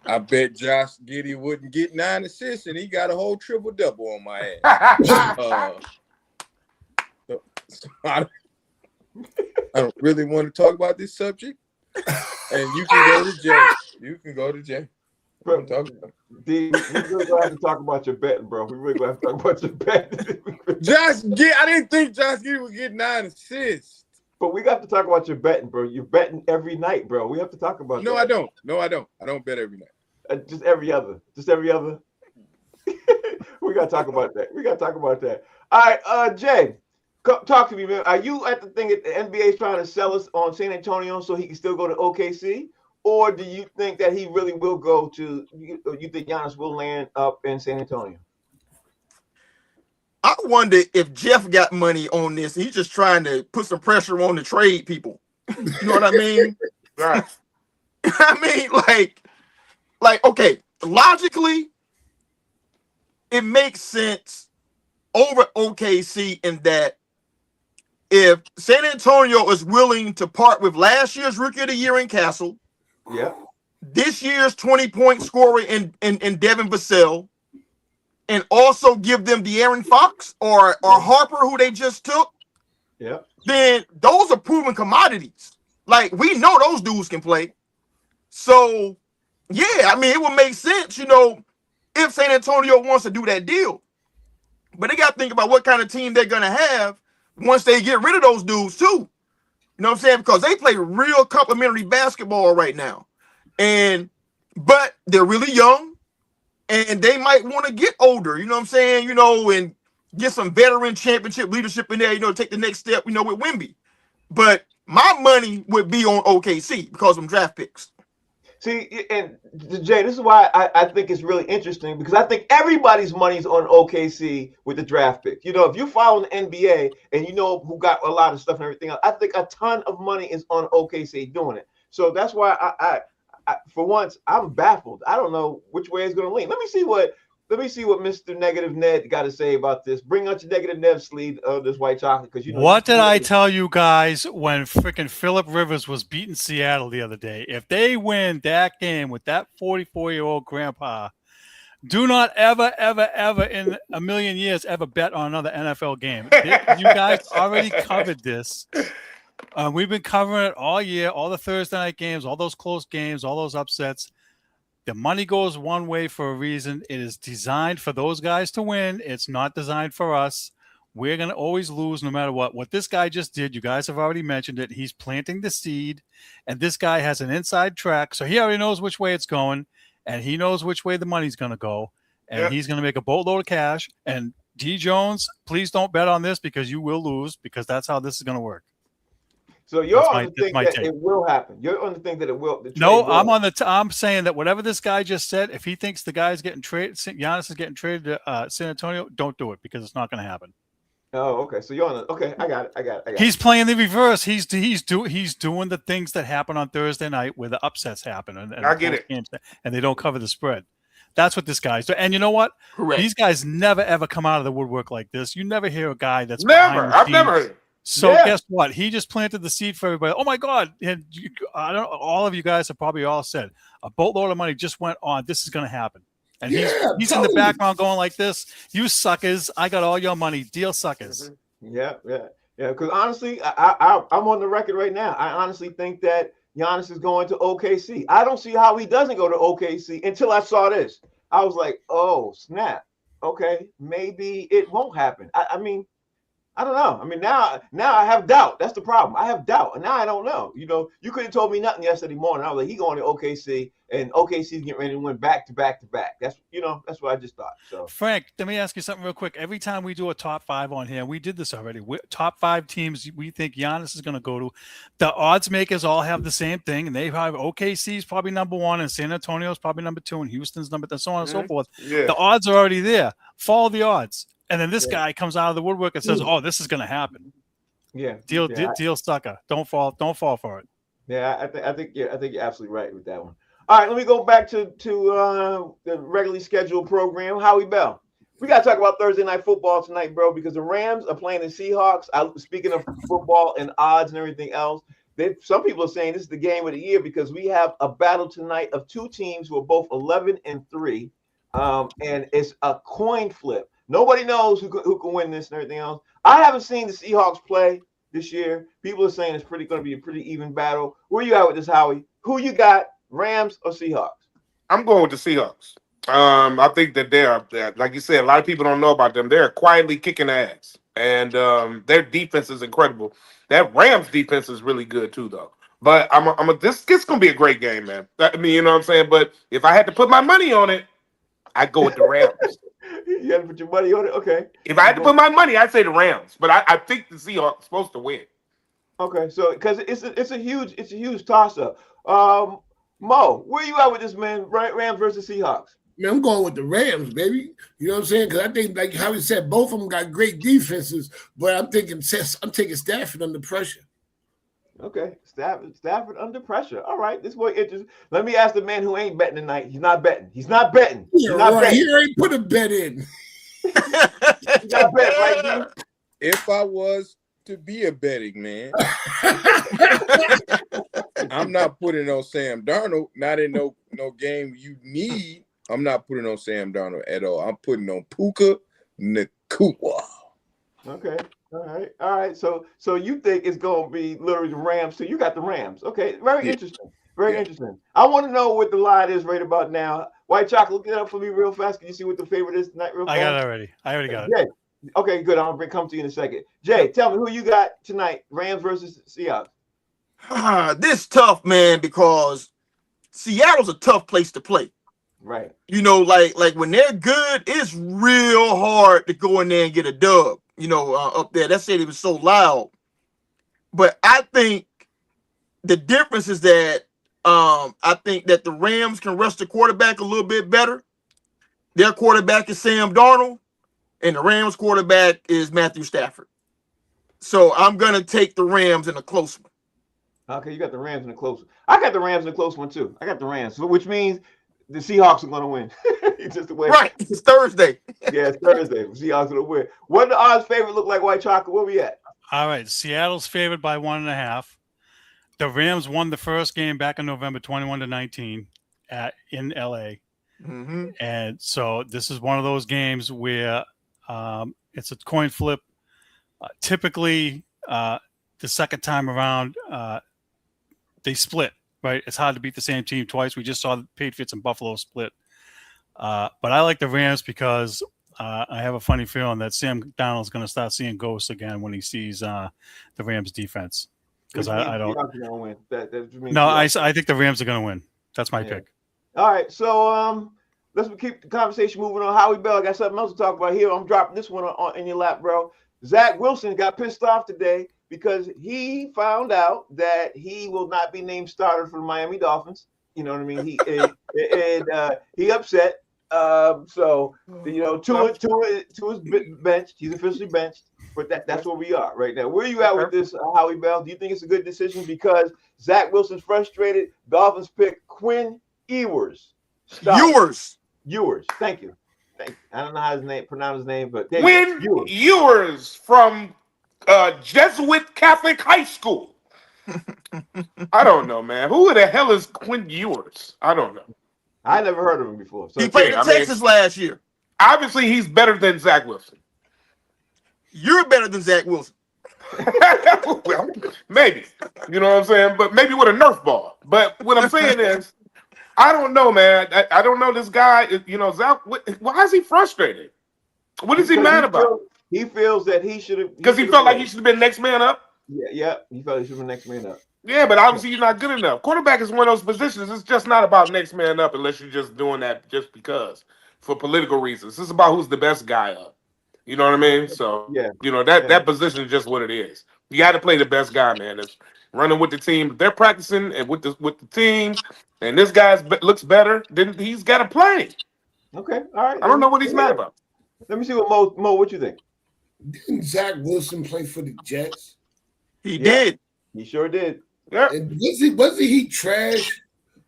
I bet Josh Giddey wouldn't get 9 assists, and he got a whole triple-double on my ass. So I don't really want to talk about this subject. And you can go to Jay. You can go to Jay. Bro, D, we're really gonna have to talk about your betting, bro. We really gonna have to talk about your betting. I didn't think Josh Giddey would get 9 assists. But we got to talk about your betting, bro. You're betting every night, bro. We have to talk about that. I don't. No, I don't. I don't bet every night. Just every other. We got to talk about that. All right, Jay, talk to me, man. Are you at the thing that the NBA is trying to sell us on San Antonio so he can still go to OKC? Or do you think that he really will go to – you think Giannis will land up in San Antonio? I wonder if Jeff got money on this. He's just trying to put some pressure on the trade people. You know what I mean? Right. I mean, like, okay, logically, it makes sense over OKC in that if San Antonio is willing to part with last year's Rookie of the Year in Castle, yeah, this year's 20-point scorer in Devin Vassell, and also give them De'Aaron Fox or Harper, who they just took, yeah, then those are proven commodities. Like, we know those dudes can play. So, yeah, I mean, it would make sense, if San Antonio wants to do that deal. But they got to think about what kind of team they're going to have once they get rid of those dudes, too. You know what I'm saying? Because they play real complimentary basketball right now. But they're really young. And they might want to get older, you know what I'm saying? And get some veteran championship leadership in there, take the next step, with Wemby. But my money would be on OKC because of them draft picks. See, and Jay, this is why I think it's really interesting, because I think everybody's money's on OKC with the draft pick. If you follow the NBA and you know who got a lot of stuff and everything else, I think a ton of money is on OKC doing it. So that's why I for once, I'm baffled. I don't know which way it's going to lean. Let me see what Mr. Negative Ned got to say about this. Bring out your Negative Ned sleeve of this white chocolate, because What did I tell you guys when freaking Phillip Rivers was beating Seattle the other day? If they win that game with that 44-year-old grandpa, do not ever, ever, ever in a million years ever bet on another NFL game. You guys already covered this. We've been covering it all year, all the Thursday night games, all those close games, all those upsets. The money goes one way for a reason. It is designed for those guys to win. It's not designed for us. We're going to always lose no matter what. What this guy just did, you guys have already mentioned it. He's planting the seed, and this guy has an inside track, so he already knows which way it's going, and he knows which way the money's going to go, and he's going to make a boatload of cash. And D. Jones, please don't bet on this because you will lose, because that's how this is going to work. So you're on the thing that it will happen. You're on the thing that it will. No, I'm on the. I'm saying that whatever this guy just said, if he thinks the guy's getting traded, Giannis is getting traded to San Antonio, don't do it, because it's not going to happen. Oh, okay. So you're on the. Okay, I got it. He's playing the reverse. He's doing the things that happen on Thursday night where the upsets happen, and I get it, games, and they don't cover the spread. That's what this guy's doing. And you know what? Correct. These guys never ever come out of the woodwork like this. You never hear a guy that's I've never heard it. So guess what? He just planted the seed for everybody. Oh my God! And I don't. All of you guys have probably all said a boatload of money just went on. This is going to happen, and he's in the background going like this. You suckers! I got all your money. Deal, suckers. Yeah. Because honestly, I'm on the record right now. I honestly think that Giannis is going to OKC. I don't see how he doesn't go to OKC until I saw this. I was like, oh snap! Okay, maybe it won't happen. I mean. I don't know. I mean, now I have doubt. That's the problem. I have doubt, and now I don't know. You know, you could have told me nothing yesterday morning. I was like, he going to OKC, and OKC's getting ready to win back to back to back. That's that's what I just thought. So Frank, let me ask you something real quick. Every time we do a top 5 on here, we did this already. Top 5 teams we think Giannis is going to go to. The odds makers all have the same thing, and they have OKC's probably number 1, and San Antonio's probably number 2, and Houston's number 3, so on and so forth. Yeah. The odds are already there. Follow the odds. And then this guy comes out of the woodwork and says, "Oh, this is going to happen." yeah, Deal sucker. Don't fall for it. Yeah, I think you're absolutely right with that one. All right, let me go back to the regularly scheduled program. Howie Bell, we got to talk about Thursday night football tonight, bro, because the Rams are playing the Seahawks. Speaking of football and odds and everything else, some people are saying this is the game of the year because we have a battle tonight of 2 teams who are both 11-3, and it's a coin flip. Nobody knows who can win this and everything else. I haven't seen the Seahawks play this year. People are saying it's going to be a pretty even battle. Where you at with this, Howie? Who you got, Rams or Seahawks? I'm going with the Seahawks. I think that they're, like you said, a lot of people don't know about them. They're quietly kicking ass, and their defense is incredible. That Rams defense is really good too, though. But this is going to be a great game, man. I mean, you know what I'm saying? But if I had to put my money on it, I'd go with the Rams. You had to put your money on it? Okay. If I had to put my money, I'd say the Rams. But I think the Seahawks are supposed to win. Okay, so because it's a huge toss-up. Mo, where you at with this, man? Rams versus Seahawks. Man, I'm going with the Rams, baby. You know what I'm saying? Because I think, like how he said, both of them got great defenses, but I'm taking Stafford under pressure. Okay, Stafford under pressure. All right, this boy interesting. Let me ask the man who ain't betting tonight. He's not betting. He's not betting. Yeah, right. He ain't put a bet in. He's not betting, right, dude? If I was to be a betting man, I'm not putting on Sam Darnold. Not in no game you need. I'm not putting on Sam Darnold at all. I'm putting on Puka Nacua. Okay. All right. So you think it's gonna be literally the Rams? So you got the Rams. Okay, very interesting. Very interesting. I want to know what the line is right about now. White Chocolate, look it up for me real fast. Can you see what the favorite is tonight? Real fast? I got it already. I already got it. Jay. Okay, good. I'm gonna come to you in a second. Jay, tell me who you got tonight. Rams versus Seahawks. This tough, man, because Seattle's a tough place to play. Right. You know, like when they're good, it's real hard to go in there and get a dub. You know, up there. That stadium was so loud. But I think the difference is that I think that the Rams can rush the quarterback a little bit better. Their quarterback is Sam Darnold, and the Rams quarterback is Matthew Stafford. So I'm going to take the Rams in a close one. Okay, you got the Rams in a close one. I got the Rams in a close one, too. I got the Rams, which means the Seahawks are going to win. It's just the way. Right. It's Thursday. Yeah, it's Thursday. The Seahawks are going to win. What do the odds favorite look like, White Chocolate? Where we at? All right. Seattle's favored by 1.5. The Rams won the first game back in November 21-19 in LA. Mm-hmm. And so this is one of those games where it's a coin flip. Typically, the second time around, they split, right? It's hard to beat the same team twice. We just saw the Patriots and Buffalo split. But I like the Rams because I have a funny feeling that Sam Darnold's going to start seeing ghosts again when he sees the Rams defense. Because I don't. Win. I think the Rams are going to win. That's my pick. All right, so let's keep the conversation moving on. Howie Bell, I got something else to talk about here. I'm dropping this one on in your lap, bro. Zach Wilson got pissed off today because he found out that he will not be named starter for the Miami Dolphins. You know what I mean? He upset. So you know, Tua is benched. He's officially benched. But that's where we are right now. Where are you at with this, Howie Bell? Do you think it's a good decision because Zach Wilson's frustrated? Dolphins pick Quinn Ewers. Ewers. Thank you. I don't know how pronounce his name, but Quinn Ewers from Jesuit Catholic High School. I don't know, man. Who the hell is Quinn Ewers? I don't know. I never heard of him before. So he played in Texas last year. Obviously, he's better than Zach Wilson. You're better than Zach Wilson. Well, maybe. You know what I'm saying? But maybe with a Nerf ball. But what I'm saying is, I don't know, man. I don't know this guy. You know, Zach. Why is he frustrated? What is he mad about? He feels that he should have Because he felt like he should have been next man up. Yeah. He felt he should have been next man up. Yeah, but obviously you're not good enough. Quarterback is one of those positions. It's just not about next man up unless you're just doing that just because for political reasons. It's about who's the best guy up. You know what I mean? So Yeah. that position is just what it is. You got to play the best guy, man. It's running with the team. They're practicing and with the team, and this guy looks better. Then he's got to play. Okay, all right. I don't know what he's mad about. Let me see what Mo. What you think? Didn't Zach Wilson play for the Jets? He did. He sure did. Yeah. And wasn't he trash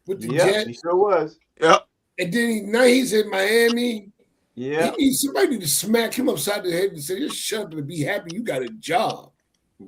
with the Jets? He sure was. Yep. And then now he's in Miami. Yeah. He needs somebody to smack him upside the head and say, just shut up and be happy you got a job.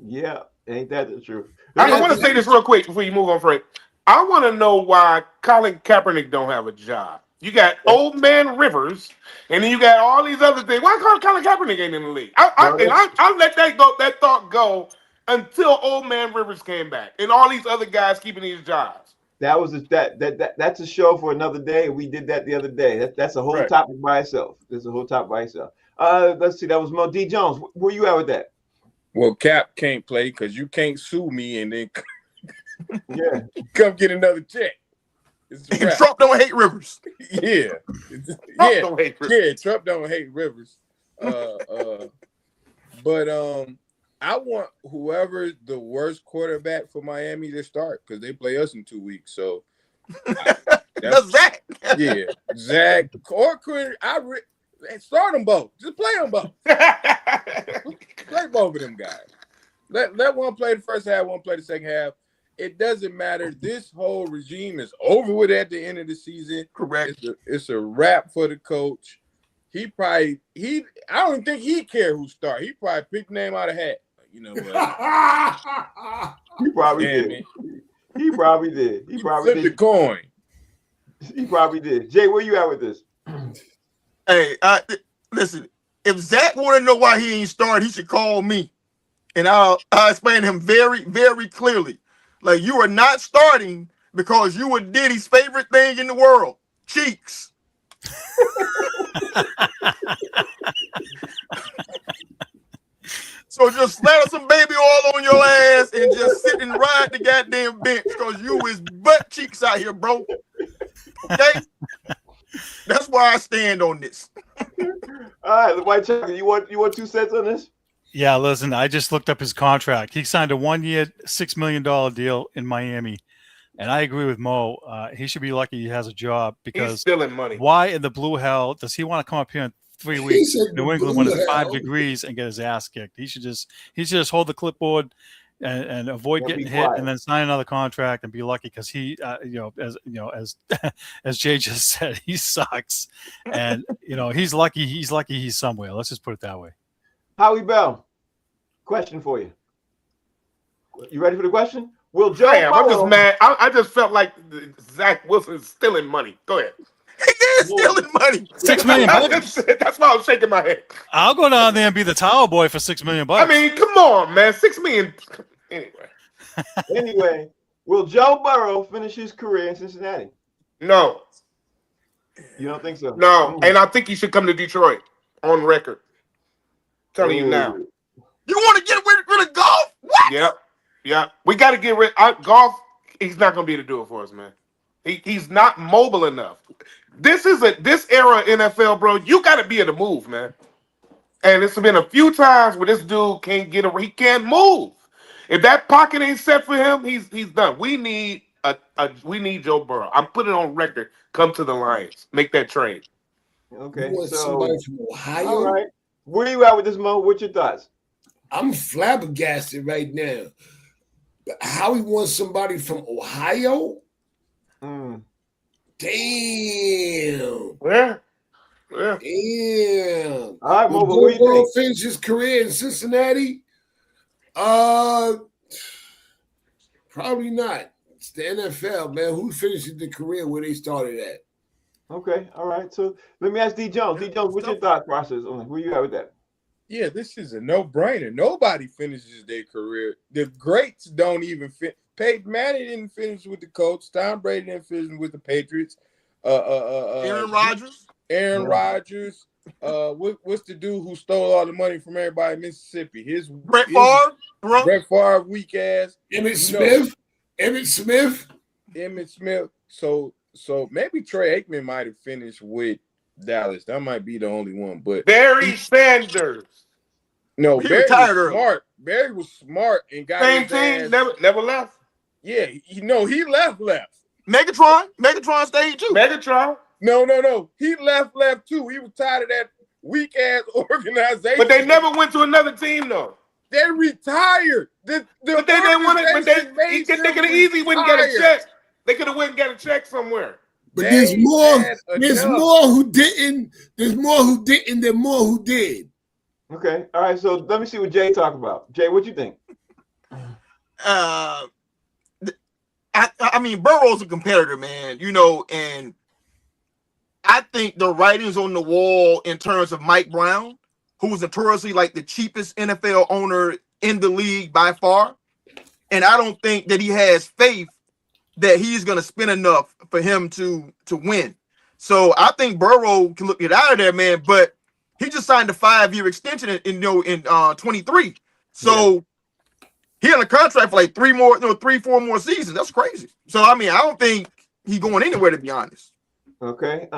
Yeah. Ain't that the truth? I want to say this real quick before you move on, Fred. I want to know why Colin Kaepernick don't have a job. You got old man Rivers, and then you got all these other things. Why Colin Kaepernick ain't in the league? I'll let that thought go until old man Rivers came back, and all these other guys keeping these jobs. That's a show for another day. We did that the other day. That's a whole topic by itself. There's a whole topic by itself. Let's see. That was Mo D. Jones. Where you at with that? Well, Cap can't play because you can't sue me and then come get another check. And Trump don't hate Rivers. Yeah. Don't hate Rivers. Yeah, Trump don't hate Rivers. But I want whoever the worst quarterback for Miami to start because they play us in 2 weeks. So that's Zach. Yeah, Zach or Quinn. Start them both. Just play them both. Play both of them guys. Let one play the first half, one play the second half. It doesn't matter. This whole regime is over with at the end of the season. Correct. It's a wrap for the coach. I don't think he care who start. He probably picked the name out of hat. You know what? He probably did. He probably did. He probably flipped the coin. He probably did. Jay, where you at with this? Hey, listen. If Zach want to know why he ain't started, he should call me, and I'll explain to him very, very clearly. Like, you are not starting because you were Diddy's favorite thing in the world, cheeks. So just slather some baby oil on your ass and just sit and ride the goddamn bench because you is butt cheeks out here, bro. Okay? That's why I stand on this. All right, the White Chocolate, you want 2 cents on this? Yeah, listen, I just looked up his contract. He signed a 1-year, $6 million deal in Miami. And I agree with Mo. He should be lucky he has a job because he's stealing money. Why in the blue hell does he want to come up here in 3 weeks, New England, when it's 5 degrees and get his ass kicked? He should just hold the clipboard and avoid getting hit, and then sign another contract and be lucky because he, as Jay just said, he sucks, and he's lucky. He's somewhere. Let's just put it that way. Howie Bell, question for you. You ready for the question? Will Joe? I'm just mad. I just felt like Zach Wilson's stealing money. Go ahead. He is stealing money. $6 million. That's why I was shaking my head. I'll go down there and be the towel boy for $6 million. I mean, come on, man. $6 million. Anyway, will Joe Burrow finish his career in Cincinnati? No. You don't think so? No, and I think he should come to Detroit on record. Telling you now. You want to get rid of golf? What? Yep. We got to get rid of golf. He's not going to be able to do it for us, man. He's not mobile enough. This era of NFL, bro. You got to be able to move, man. And it's been a few times where this dude can't he can't move. If that pocket ain't set for him, he's done. We need Joe Burrow. I'm putting it on record. Come to the Lions. Make that trade. Okay. You want somebody from Ohio? All right. Where you at with this, Mo? What's your thoughts? I'm flabbergasted right now. How he wants somebody from Ohio? Damn. Yeah. All Damn. right, Mo, Will Joe Burrow finish his career in Cincinnati? Probably not. It's the NFL, man. Who finishes the career where they started at? Okay, all right. So let me ask D. Jones. D. Jones, what's your thought process on it? Where you at with that? Yeah, this is a no-brainer. Nobody finishes their career. The greats don't even fit. Peyton Manning didn't finish with the Colts. Tom Brady didn't finish with the Patriots. Aaron Rodgers. Aaron Rodgers. What's the dude who stole all the money from everybody in Mississippi? Brett Favre, bro. Brett Favre, weak ass. Emmett Smith. Emmett Smith. So maybe Trey Aikman might have finished with Dallas. That might be the only one. But Barry Sanders. No, He Barry retired was early. smart. Barry was smart and got Same his team, ass. never left. Yeah, he left. Megatron stayed too. Megatron. No. He left too. He was tired of that weak ass organization. But they never went to another team though. They retired. But they didn't want it. But they could have easily went and get a check. They could have went and got a check somewhere. But They there's more. had There's enough. more who didn't. There's more who didn't than more who did. Okay. All right. So let me see what Jay talk about. Jay, what you think? I mean, Burrow's a competitor, man. You know, and I think the writing's on the wall in terms of Mike Brown, who was notoriously like the cheapest NFL owner in the league by far. And I don't think that he has faith that he's going to spend enough for him to win. So I think Burrow can get out of there, man. But he just signed a 5-year extension in 23. So he on a contract for like 4 more seasons. That's crazy. So I mean, I don't think he's going anywhere, to be honest. Okay.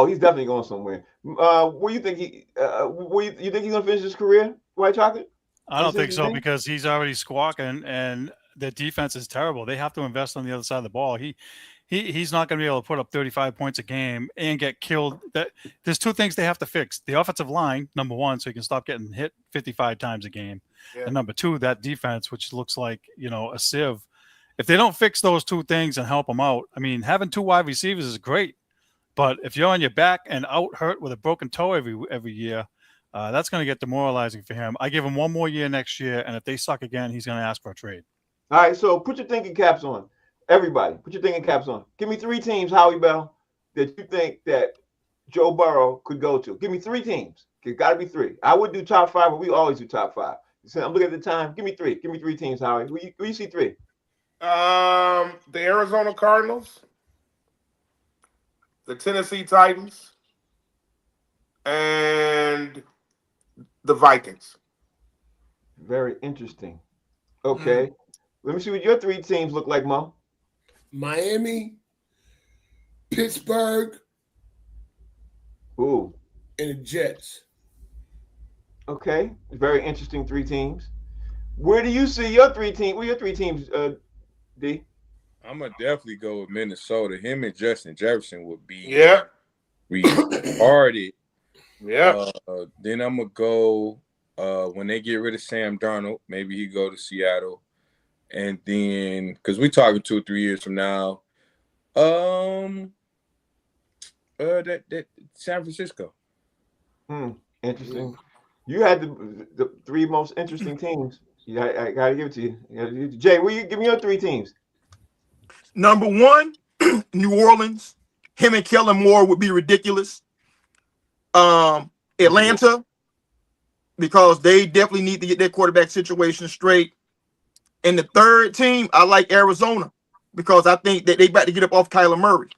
He's definitely going somewhere. Where you think you think he's gonna finish his career, White Chocolate? I don't Is that think your so thing? because he's already squawking and their defense is terrible. They have to invest on the other side of the ball. He's not going to be able to put up 35 points a game and get killed. There's two things they have to fix: the offensive line, number one, so he can stop getting hit 55 times a game, and number two, that defense, which looks like a sieve. If they don't fix those two things and help him out, I mean, having 2 wide receivers is great, but if you're on your back and out hurt with a broken toe every year, that's going to get demoralizing for him. I give him 1 more year next year, and if they suck again, he's going to ask for a trade. All right, so put your thinking caps on. Everybody, put your thinking caps on. Give me 3 teams, Howie Bell, that you think that Joe Burrow could go to. Give me 3 teams. It got to be 3. I would do top 5, but we always do top 5. So I'm looking at the time. Give me 3. Give me 3 teams, Howie. Who you see 3? The Arizona Cardinals, the Tennessee Titans, and the Vikings. Very interesting. Okay. Let me see what your 3 teams look like, Mo. Miami, Pittsburgh, Ooh. and the Jets. Okay. Very interesting 3 teams. Where do you see your 3 teams? Where your 3 teams, D? I'm gonna definitely go with Minnesota. Him and Justin Jefferson would be retarded. Yeah. Then I'm gonna go when they get rid of Sam Darnold. Maybe he go to Seattle, and then because we're talking 2 or 3 years from now, that San Francisco. Interesting. You had the 3 most interesting teams. I gotta give it to you. Jay, will you give me your 3 teams? Number 1, New Orleans. Him and Kellen Moore would be ridiculous. Atlanta, because they definitely need to get their quarterback situation straight. And the 3rd team, I like Arizona because I think that they about to get up off Kyler Murray.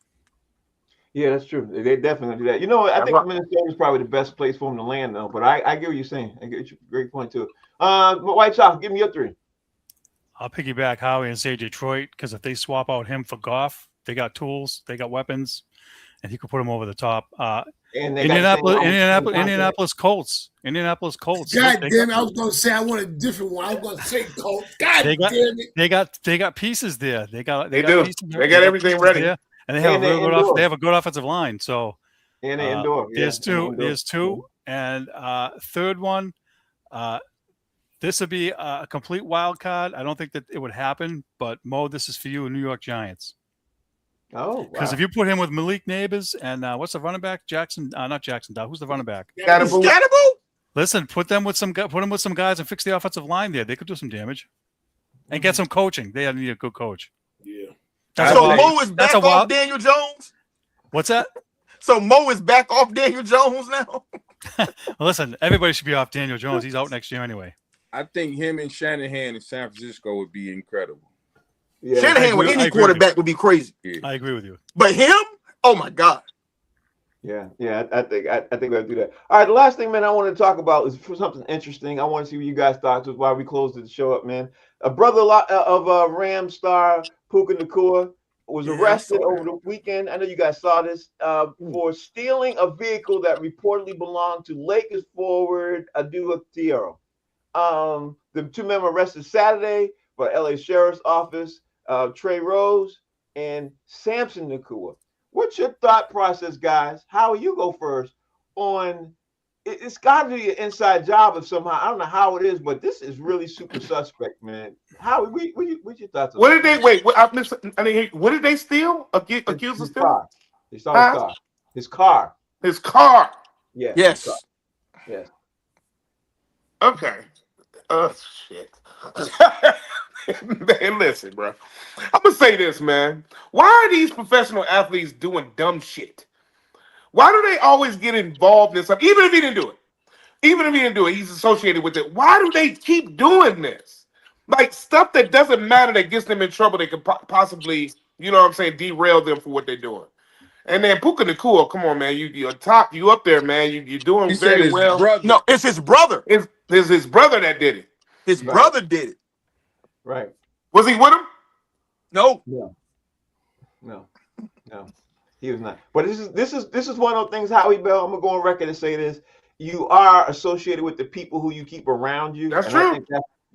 Yeah, that's true. They definitely do that. You know what? I think Minnesota is probably the best place for him to land, though. But I get what you're saying. I get you. Great point, too. White Chocolate, give me your 3. I'll piggyback Howie and say Detroit because if they swap out him for Goff, they got tools, they got weapons, and he could put them over the top. And they Indianapolis Colts. Indianapolis Colts. God damn it! I was gonna say I want a different one. I was gonna say Colts. God damn it! They got pieces there. They got everything ready, there, and they have they have a good offensive line. So and they indoor. There's two, and 3rd one. This would be a complete wild card. I don't think that it would happen, but Mo, this is for you, New York Giants. Oh, because if you put him with Malik Neighbors and what's the running back? Jackson, not Jackson. Who's the running back? Scatterable? Listen, put him with some guys and fix the offensive line there. They could do some damage and get some coaching. They need a good coach. Yeah. So Mo is back off Daniel Jones. What's that? So Mo is back off Daniel Jones now. Well, listen, everybody should be off Daniel Jones. He's out next year anyway. I think him and Shanahan in San Francisco would be incredible. Yeah, Shanahan with any quarterback would be crazy. Yeah. I agree with you. But him, oh my God. Yeah, I think we have to do that. All right, the last thing, man, I want to talk about is for something interesting. I want to see what you guys thought was why we closed the show up, man. A brother of Ram star Puka Nacua was Yeah, I arrested saw over that. the weekend. I know you guys saw this for stealing a vehicle that reportedly belonged to Lakers forward Adu Tiero. The two men were arrested Saturday by LA Sheriff's Office, Trey Rose and Samson Nakua. What's your thought process, guys? How you go first on it's got to be an inside job of somehow. I don't know how it is, but this is really super suspect, man. How what's your thoughts on What that? did they wait? What, I missed, I didn't hear, what did they steal? Accused of His stealing? car. They saw his Huh? car. His car. His car. Yes. His car. Yes. Yes. Okay. Shit. Man, listen, bro. I'm gonna say this, man. Why are these professional athletes doing dumb shit? Why do they always get involved in something? Even if he didn't do it. Even if he didn't do it, he's associated with it. Why do they keep doing this? Like stuff that doesn't matter that gets them in trouble, they could possibly, you know what I'm saying, derail them for what they're doing. And then Puka Nacua, come on, man. You're top, you up there, man. You're doing He said very his well. brother. No, it's his brother. It's his brother that did it. His Right. brother did it. Right. Was he with him? No. No. He was not. But this is one of those things, Howie Bell. I'm gonna go on record and say this. You are associated with the people who you keep around you. That's and true.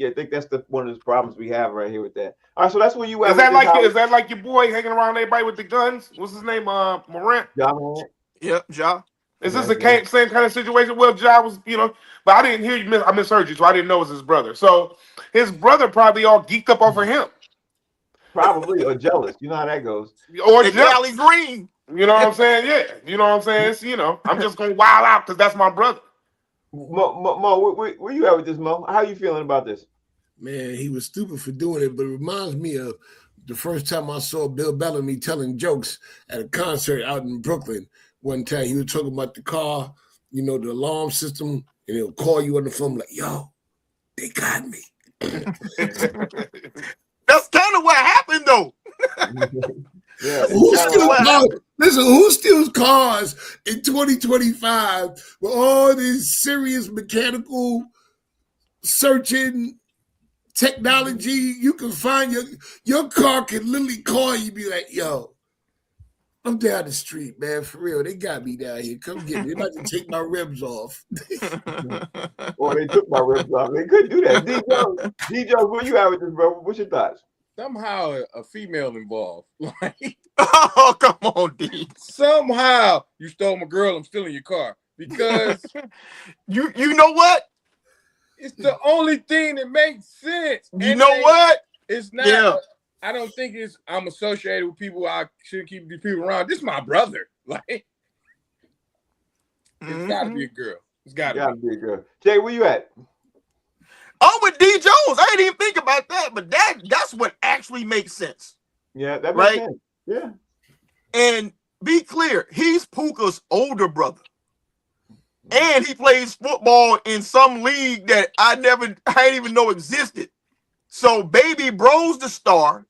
I think that's one of the problems we have right here with that. All right, so that's where you at. Is that with this, like Howie. is that like your boy hanging around everybody with the guns? What's his name? Morant. Ja Morant? Yep, Ja. Is this Yeah, the yeah. same kind of situation? Well, Ja was, but I didn't hear you. I misheard you, so I didn't know it was his brother. So his brother probably all geeked up over him, Probably or jealous. You know how that goes. or And just, Allie Green. you know what I'm saying? Yeah, you know what I'm saying. It's, I'm just gonna wild out because that's my brother. Mo, where you at with this, Mo? How you feeling about this? Man, he was stupid for doing it, but it reminds me of the first time I saw Bill Bellamy telling jokes at a concert out in Brooklyn. One time he was talking about the car, the alarm system, and it'll call you on the phone like, yo, they got me. That's kind of what happened, though. Yeah. Who steals cars? Listen, who steals cars in 2025 with all this serious mechanical searching technology? You can find your car can literally call you, be like, yo, I'm down the street, man. For real. They got me down here. Come get me. They're about to take my rims off. Or they took my ribs off. They couldn't do that. D Jones, where you at with this, bro? What's your thoughts? Somehow a female involved. Like Oh, come on, D. somehow you stole my girl, I'm stealing your car. Because You know what? it's the only thing that makes sense. You And know what? It's not. Yeah. I don't think I'm associated with people I shouldn't keep these people around. This is my brother. Like it's gotta be a girl. It's gotta be. be a girl. Jay, where you at? I'm with D. Jones. I didn't even think about that, but that's what actually makes sense. Yeah, that makes Right? sense. Yeah. And be clear, he's Puka's older brother. And he plays football in some league that I didn't even know existed. So baby bro's the star.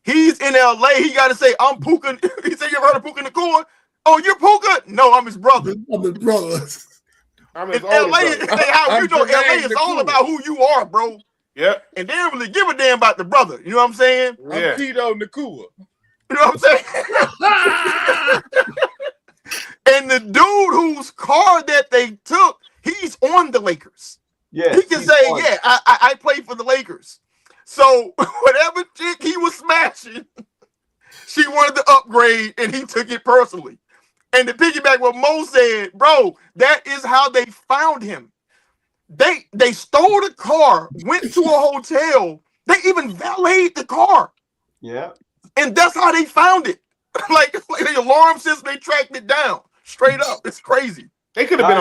He's in LA. He got to say, I'm Puka. He said, you ever heard of Puka Nacua? Oh, you're Puka? No, I'm his brother. I'm his brother. I'm In his LA, older brother. how I'm you know LA Jermaine is all Nacua. about who you are, bro. Yep. And they don't really give a damn about the brother. You know what I'm saying? I'm Yeah. Tito Nakua. You know what I'm saying? And the dude whose car that they took, he's on the Lakers. Yeah. He can say, yeah, I played for the Lakers. So whatever chick he was smashing, she wanted to upgrade, and he took it personally. And to piggyback what Mo said, bro, that is how they found him. They stole the car, went to a hotel. They even valeted the car. Yeah. And that's how they found it. like the alarm system, they tracked it down. Straight up. It's crazy. They could have been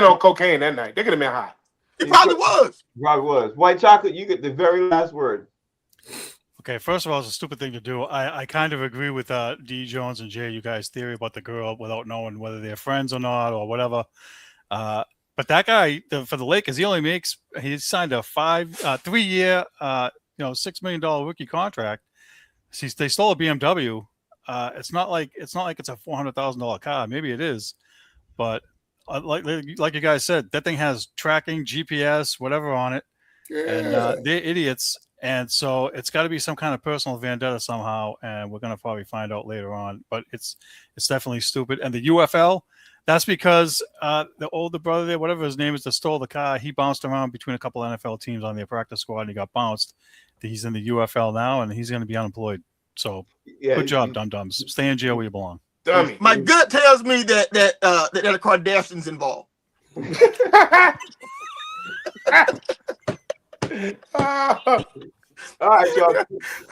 on cocaine that night. They could have been high. It probably was. Probably was. White chocolate, you get the very last word. Okay, first of all, it's a stupid thing to do. I kind of agree with D. Jones and Jay, you guys' theory about the girl without knowing whether they're friends or not or whatever. But that guy for the Lakers, he signed a 3-year, $6 million rookie contract. They stole a BMW. it's not like it's a $400,000 car. Maybe it is, but like you guys said, that thing has tracking, GPS, whatever on it, and they're idiots. And so it's got to be some kind of personal vendetta somehow, and we're gonna probably find out later on. But it's definitely stupid. And the UFL, that's because the older brother there, whatever his name is, that stole the car, he bounced around between a couple of NFL teams on their practice squad, and he got bounced. He's in the UFL now, and he's going to be unemployed. So good job, dum-dums. Stay in jail where you belong. Dummy. My gut tells me that the Kardashians involved. All right, y'all.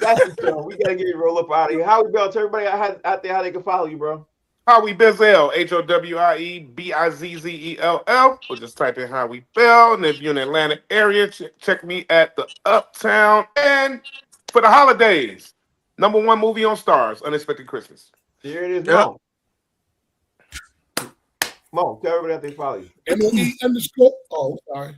That's the show. We gotta get it roll up out of here. Howie Bell, tell everybody out there how they can follow you, bro. Howie Bizzell, HOWIEBIZZELL, or just type in Howie Bell. And if you're in the Atlanta area, check me at the Uptown. And for the holidays, #1 movie on Stars, Unexpected Christmas. Here it is, Mo. Mo, tell everybody how they follow you. MOE_. Oh, sorry.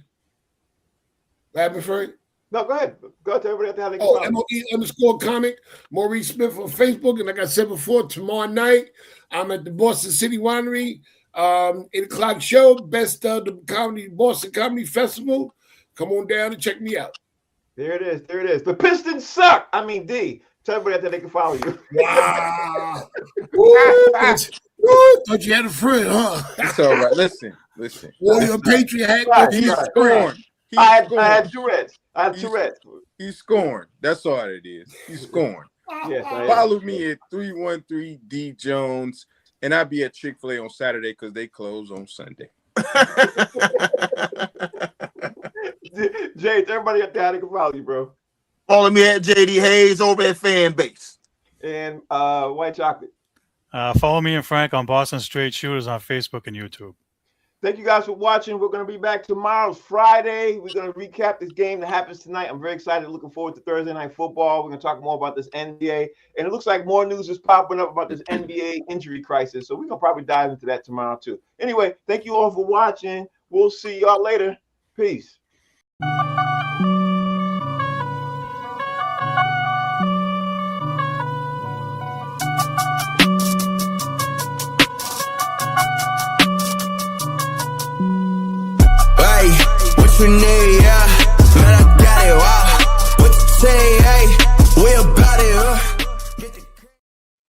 What happened, Frank? No, go ahead. Go tell everybody how they can follow you. MOE_comic. Maurice Smith on Facebook. And like I said before, tomorrow night, I'm at the Boston City Winery, 8 o'clock show, best of the Boston Comedy Festival. Come on down and check me out. There it is. There it is. The Pistons suck. I mean, D. Tell everybody how they can follow you. Wow. Thought you had a friend, huh? It's all right. Listen. Wore your Patriot hat. He's scoring. I had Tourette's. He's scoring. That's all it is. He's scoring. Yes, Follow me at 313 D Jones, and I'll be at Chick-fil-A on Saturday because they close on Sunday. Jay, tell everybody out there how they can follow you, bro. Follow me at JD Hayes over at Fanbase. And White Chocolate. Follow me and Frank on Boston Straight Shooters on Facebook and YouTube. Thank you guys for watching. We're going to be back tomorrow, Friday. We're going to recap this game that happens tonight. I'm very excited. Looking forward to Thursday Night Football. We're going to talk more about this NBA. And it looks like more news is popping up about this NBA injury crisis. So we're going to probably dive into that tomorrow, too. Anyway, thank you all for watching. We'll see y'all later. Peace. What's your name?